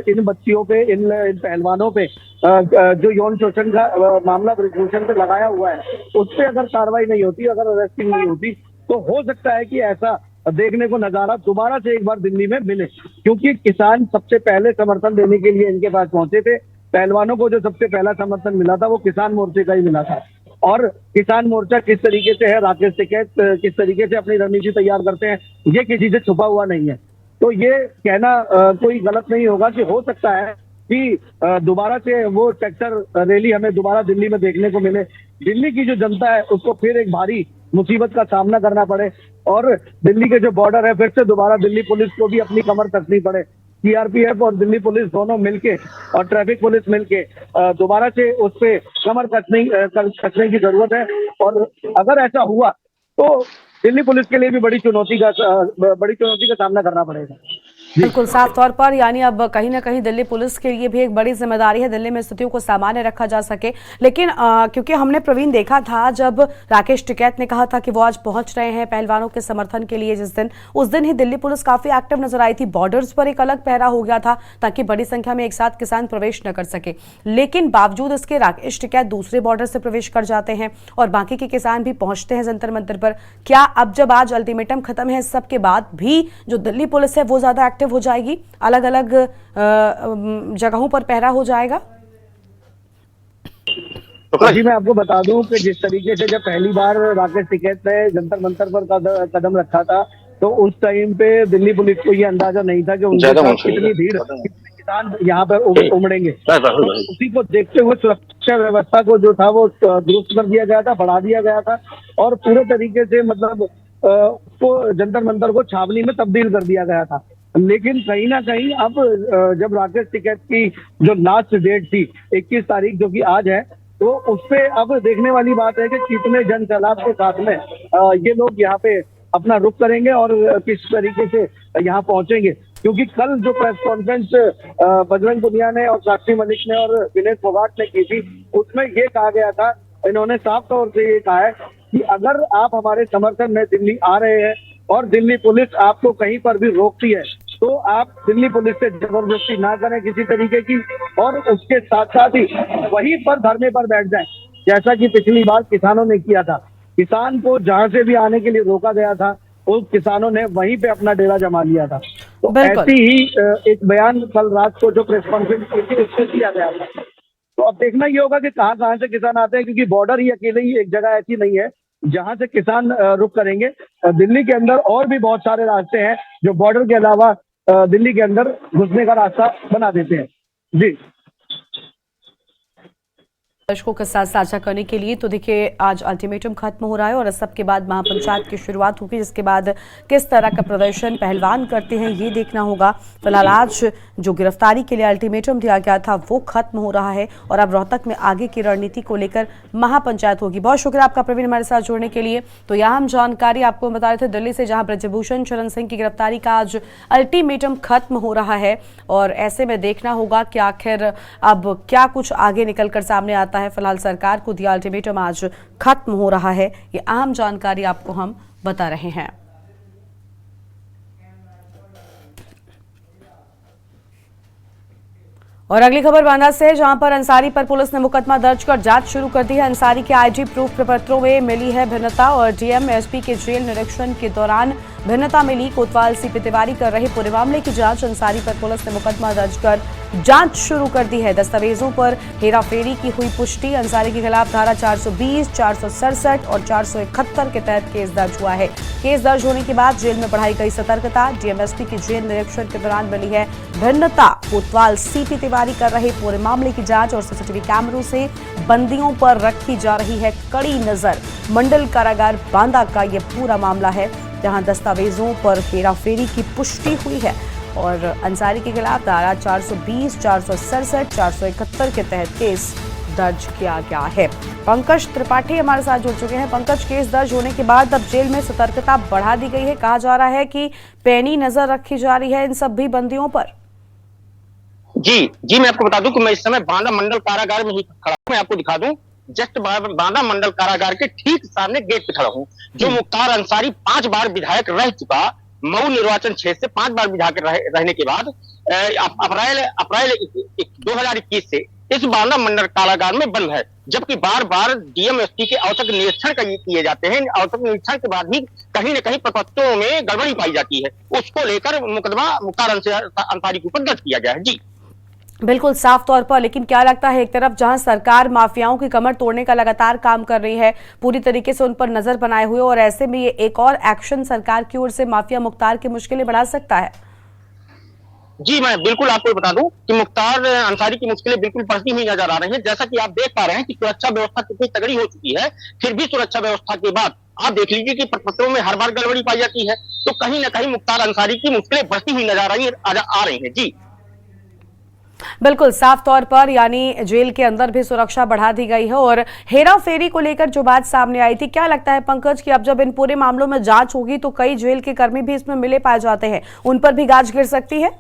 इन बच्चियों पे, इन पहलवानों पे जो यौन शोषण का मामला ब्रजभूषण पे लगाया हुआ है उस पर अगर कार्रवाई नहीं होती, अगर अरेस्टिंग नहीं होती, तो हो सकता है कि ऐसा देखने को नजारा दोबारा से एक बार दिल्ली में मिले, क्योंकि किसान सबसे पहले समर्थन देने के लिए इनके पास पहुंचे थे। पहलवानों को जो सबसे पहला समर्थन मिला था वो किसान मोर्चे का ही मिला था। और किसान मोर्चा किस तरीके से है, राकेश टिकैत किस तरीके से अपनी रणनीति तैयार करते हैं, ये किसी से छुपा हुआ नहीं है। तो ये कहना कोई गलत नहीं होगा कि हो सकता है कि दोबारा से वो ट्रैक्टर रैली हमें दोबारा दिल्ली में देखने को मिले। दिल्ली की जो जनता है उसको फिर एक भारी मुसीबत का सामना करना पड़े और दिल्ली के जो बॉर्डर है फिर से दोबारा दिल्ली पुलिस को भी अपनी कमर कसनी पड़े। सीआरपीएफ और दिल्ली पुलिस दोनों मिलके और ट्रैफिक पुलिस मिलके दोबारा से उस पे कमर कसने की जरूरत है। और अगर ऐसा हुआ तो दिल्ली पुलिस के लिए भी बड़ी चुनौती का सामना करना पड़ेगा। बिल्कुल साफ तौर पर, यानी अब कहीं ना कहीं दिल्ली पुलिस के लिए भी एक बड़ी जिम्मेदारी है दिल्ली में स्थितियों को सामान्य रखा जा सके। लेकिन क्योंकि हमने प्रवीण देखा था जब राकेश टिकैत ने कहा था कि वो आज पहुंच रहे हैं पहलवानों के समर्थन के लिए, उस दिन ही दिल्ली पुलिस काफी एक्टिव नजर आई थी। बॉर्डर्स पर एक अलग पहरा हो गया था ताकि बड़ी संख्या में एक साथ किसान प्रवेश न कर सके, लेकिन बावजूद इसके राकेश टिकैत दूसरे बॉर्डर से प्रवेश कर जाते हैं और बाकी के किसान भी पहुंचते हैं जंतर मंतर पर। क्या अब जब आज अल्टीमेटम खत्म है सब के बाद भी जो दिल्ली पुलिस है वो ज्यादा एक्टिव हो जाएगी, अलग अलग जगहों पर पहरा हो जाएगा? जी मैं आपको बता दूं कि जिस तरीके से जब पहली बार राकेश टिकैत ने जंतर मंतर पर कदम रखा था तो उस टाइम पे दिल्ली पुलिस को ये अंदाजा नहीं था कि उनके साथ कितनी भीड़, कितने किसान यहाँ पर उमड़ेंगे। तो उसी को देखते हुए सुरक्षा व्यवस्था को जो था वो दुरुस्त कर दिया गया था, बढ़ा दिया गया था और पूरे तरीके से मतलब उसको जंतर मंतर को छावनी में तब्दील कर दिया गया था। लेकिन कहीं ना कहीं अब जब राकेश टिकैत की जो लास्ट डेट थी 21 तारीख जो कि आज है, तो उस पे अब देखने वाली बात है कि कितने जन सैलाब के साथ में ये लोग यहाँ पे अपना रुख करेंगे और किस तरीके से यहाँ पहुंचेंगे। क्योंकि कल जो प्रेस कॉन्फ्रेंस बजरंग पुनिया ने और साक्षी मलिक ने और विनेश फोगाट ने की थी उसमें ये कहा गया था, इन्होंने साफ तौर से ये कहा है कि अगर आप हमारे समर्थन में दिल्ली आ रहे हैं और दिल्ली पुलिस आपको कहीं पर भी रोकती है तो आप दिल्ली पुलिस से जबरदस्ती ना करें किसी तरीके की, और उसके साथ साथ ही वहीं पर धरने पर बैठ जाएं जैसा कि पिछली बार किसानों ने किया था। किसान को जहां से भी आने के लिए रोका गया था उस किसानों ने वहीं पे अपना डेरा जमा लिया था। तो ऐसी ही एक बयान कल रात को जो प्रेस कॉन्फ्रेंस की थी उसमें किया गया था। तो अब देखना ये होगा कि कहाँ से किसान आते हैं, क्योंकि बॉर्डर ही अकेले ही एक जगह ऐसी नहीं है जहां से किसान रुक करेंगे। दिल्ली के अंदर और भी बहुत सारे रास्ते हैं जो बॉर्डर के अलावा दिल्ली के अंदर घुसने का रास्ता बना देते हैं। जी दर्शकों के साथ साझा करने के लिए, तो देखिए आज अल्टीमेटम खत्म हो रहा है और इस सब के बाद महापंचायत की शुरुआत होगी, जिसके बाद किस तरह का प्रदर्शन पहलवान करते हैं ये देखना होगा। फिलहाल आज जो गिरफ्तारी के लिए अल्टीमेटम दिया गया था वो खत्म हो रहा है और अब रोहतक में आगे की रणनीति को लेकर महापंचायत होगी। बहुत शुक्रिया आपका प्रवीण हमारे साथ जुड़ने के लिए। तो यहाँ हम जानकारी आपको बता रहे थे दिल्ली से, जहाँ ब्रजभूषण शरण सिंह की गिरफ्तारी का आज अल्टीमेटम खत्म हो रहा है और ऐसे में देखना होगा कि आखिर अब क्या कुछ आगे निकल कर सामने आता है। फिलहाल सरकार को दिया अल्टीमेटम आज खत्म हो रहा है, ये अहम जानकारी आपको हम बता रहे हैं। और अगली खबर बांदा से, जहां पर अंसारी पर पुलिस ने मुकदमा दर्ज कर जांच शुरू कर दी है। अंसारी के आईडी प्रूफ प्रपत्रों में मिली है भिन्नता और डीएम एसपी के जेल निरीक्षण के दौरान भिन्नता मिली। कोतवाल सीपी तिवारी कर रहे पूरे मामले की जांच। अंसारी पर पुलिस ने मुकदमा दर्ज कर जांच शुरू कर दी है। दस्तावेजों पर हेराफेरी की हुई पुष्टि। अंसारी के खिलाफ धारा 420, 467 और 471 के तहत केस दर्ज हुआ है। केस दर्ज होने के बाद जेल में बढ़ाई गई सतर्कता। डीएमएसपी की जेल निरीक्षण के दौरान मिली है भिन्नता। कोतवाल सीपी तिवारी कर रहे पूरे मामले की जांच और सीसीटीवी कैमरों से बंदियों पर रखी जा रही है कड़ी नजर। मंडल कारागार बांदा का यह पूरा मामला है जहां दस्तावेजों पर हेराफेरी की पुष्टि हुई है और अंसारी के खिलाफ धारा 420, 467, 471 के तहत केस दर्ज किया गया है। पंकज त्रिपाठी हमारे साथ जुड़ चुके हैं। पंकज, केस दर्ज होने के बाद अब जेल में सतर्कता बढ़ा दी गई है, कहा जा रहा है कि पैनी नजर रखी जा रही है इन सभी बंदियों पर। जी मैं आपको बता दूं कि मैं इस समय बांदा मंडल कारागार में ही खड़ा हूं। मैं आपको दिखा दूं, जस्ट बांदा मंडल कारागार के ठीक सामने गेट पे खड़ा हूं। जो मुख्तार अंसारी 5 बार विधायक रह चुका, मऊ निर्वाचन क्षेत्र से 5 बार विधायक रहने के बाद अप्रैल 2021 से इस बांदा मंडल कारागार में बंद है, जबकि बार बार डीएमएसपी के औचक निरीक्षण किए जाते हैं। औचक निरीक्षण के बाद भी कहीं न कहीं प्रपत्रों में गड़बड़ी पाई जाती है। उसको लेकर मुकदमा मुख्तार अंसारी के ऊपर दर्ज किया गया है। जी बिल्कुल साफ तौर पर, लेकिन क्या लगता है, एक तरफ जहां सरकार माफियाओं की कमर तोड़ने का लगातार काम कर रही है, पूरी तरीके से उन पर नजर बनाए हुए, और ऐसे में ये एक और एक्शन सरकार की ओर से माफिया मुख्तार की मुश्किलें बढ़ा सकता है। जी मैं बिल्कुल आपको बता दूं कि मुख्तार अंसारी की मुश्किलें बिल्कुल बढ़ती हुई नजर आ रही हैं। जैसा कि आप देख पा रहे हैं कि सुरक्षा व्यवस्था कितनी तगड़ी हो चुकी है, फिर भी सुरक्षा व्यवस्था के बाद आप देख लीजिए कि प्रपत्रों में हर बार गड़बड़ी पाई जाती है। तो कहीं ना कहीं मुख्तार अंसारी की मुश्किलें बढ़ती हुई नजर आ रही है। जी बिल्कुल साफ तौर पर यानी जेल के अंदर भी सुरक्षा बढ़ा दी गई है। और हेरा फेरी को लेकर जो बात सामने आई थी, क्या लगता है पंकज कि अब जब इन पूरे मामलों में जांच होगी तो कई जेल के कर्मी भी इसमें मिले पाए जाते हैं, उन पर भी गाज गिर सकती है?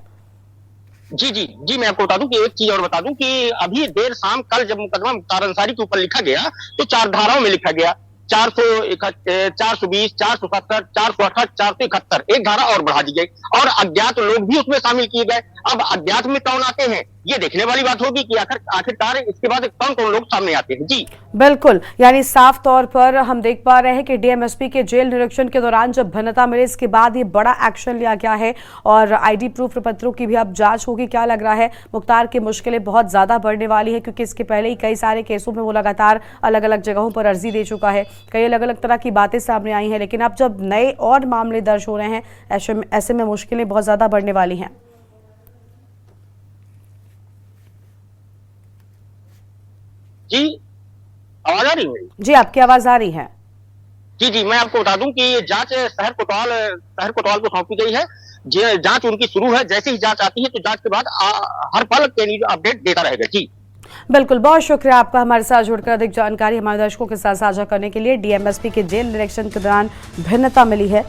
जी मैं आपको बता दूं कि एक चीज और बता दूं कि अभी देर शाम कल जब मुकदमा मुख्तार अंसारी के ऊपर लिखा गया तो 4 धाराओं में लिखा गया, 420, 470, 468, 471, एक धारा और बढ़ा दी गई और अज्ञात लोग भी उसमें शामिल किए गए। अब अज्ञात में कौन आते हैं ये देखने वाली बात होगी कि आखिरकार इसके बाद कौन कौन लोग सामने आते हैं। जी बिल्कुल, यानी साफ तौर पर हम देख पा रहे हैं कि डीएमएसपी के जेल निरीक्षण के दौरान जब भिन्नता मिले इसके बाद ये बड़ा एक्शन लिया गया है और आईडी प्रूफ प्रपत्रों की भी अब जांच होगी। क्या लग रहा है मुख्तार की मुश्किलें बहुत ज्यादा बढ़ने वाली है, क्योंकि इसके पहले ही कई सारे केसों में वो लगातार अलग अलग जगहों पर अर्जी दे चुका है, कई अलग अलग तरह की बातें सामने आई हैं, लेकिन अब जब नए और मामले दर्ज हो रहे हैं ऐसे में मुश्किलें बहुत ज्यादा बढ़ने वाली हैं। जी आवाज आ रही है? जी आपकी आवाज आ रही है। जी मैं आपको बता दूं कि ये जांच शहर कोतवाल को सौंपी गई है। जांच उनकी शुरू है, जैसे ही जांच आती है तो जांच के बाद हर पल के लिए अपडेट देता रहेगा। जी बिल्कुल, बहुत शुक्रिया आपका हमारे साथ जुड़कर अधिक जानकारी हमारे दर्शकों के साथ साझा करने के लिए। डीएमएसपी के जेल निरीक्षण के दौरान भिन्नता मिली है।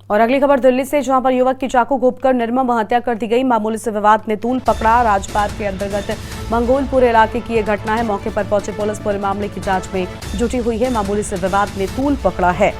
और अगली खबर दिल्ली से, जहां पर युवक की चाकू घोंपकर निर्मम हत्या कर दी गई। मामूली से विवाद ने तूल पकड़ा। राजपाट के अंतर्गत मंगोलपुर इलाके की यह घटना है। मौके पर पहुंचे पुलिस पूरे मामले की जांच में जुटी हुई है। मामूली से विवाद ने तूल पकड़ा है।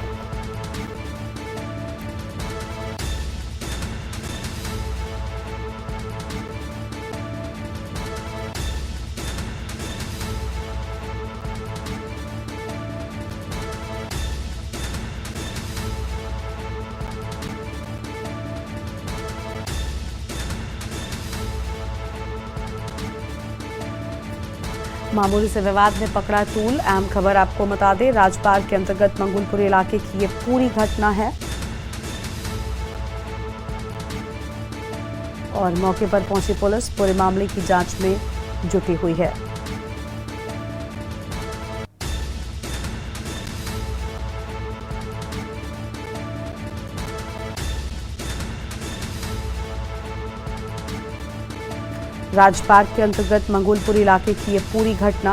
मामूली से विवाद ने पकड़ा तूल। अहम खबर आपको बता दें, राजपाट के अंतर्गत मंगोलपुर इलाके की ये पूरी घटना है और मौके पर पहुंची पुलिस पूरे मामले की जांच में जुटी हुई है। राजपाट के अंतर्गत मंगोलपुर इलाके की यह पूरी घटना।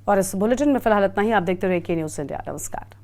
और इस बुलेटिन में फिलहाल इतना ही। आप देखते रहिए के न्यूज़ इंडिया। नमस्कार।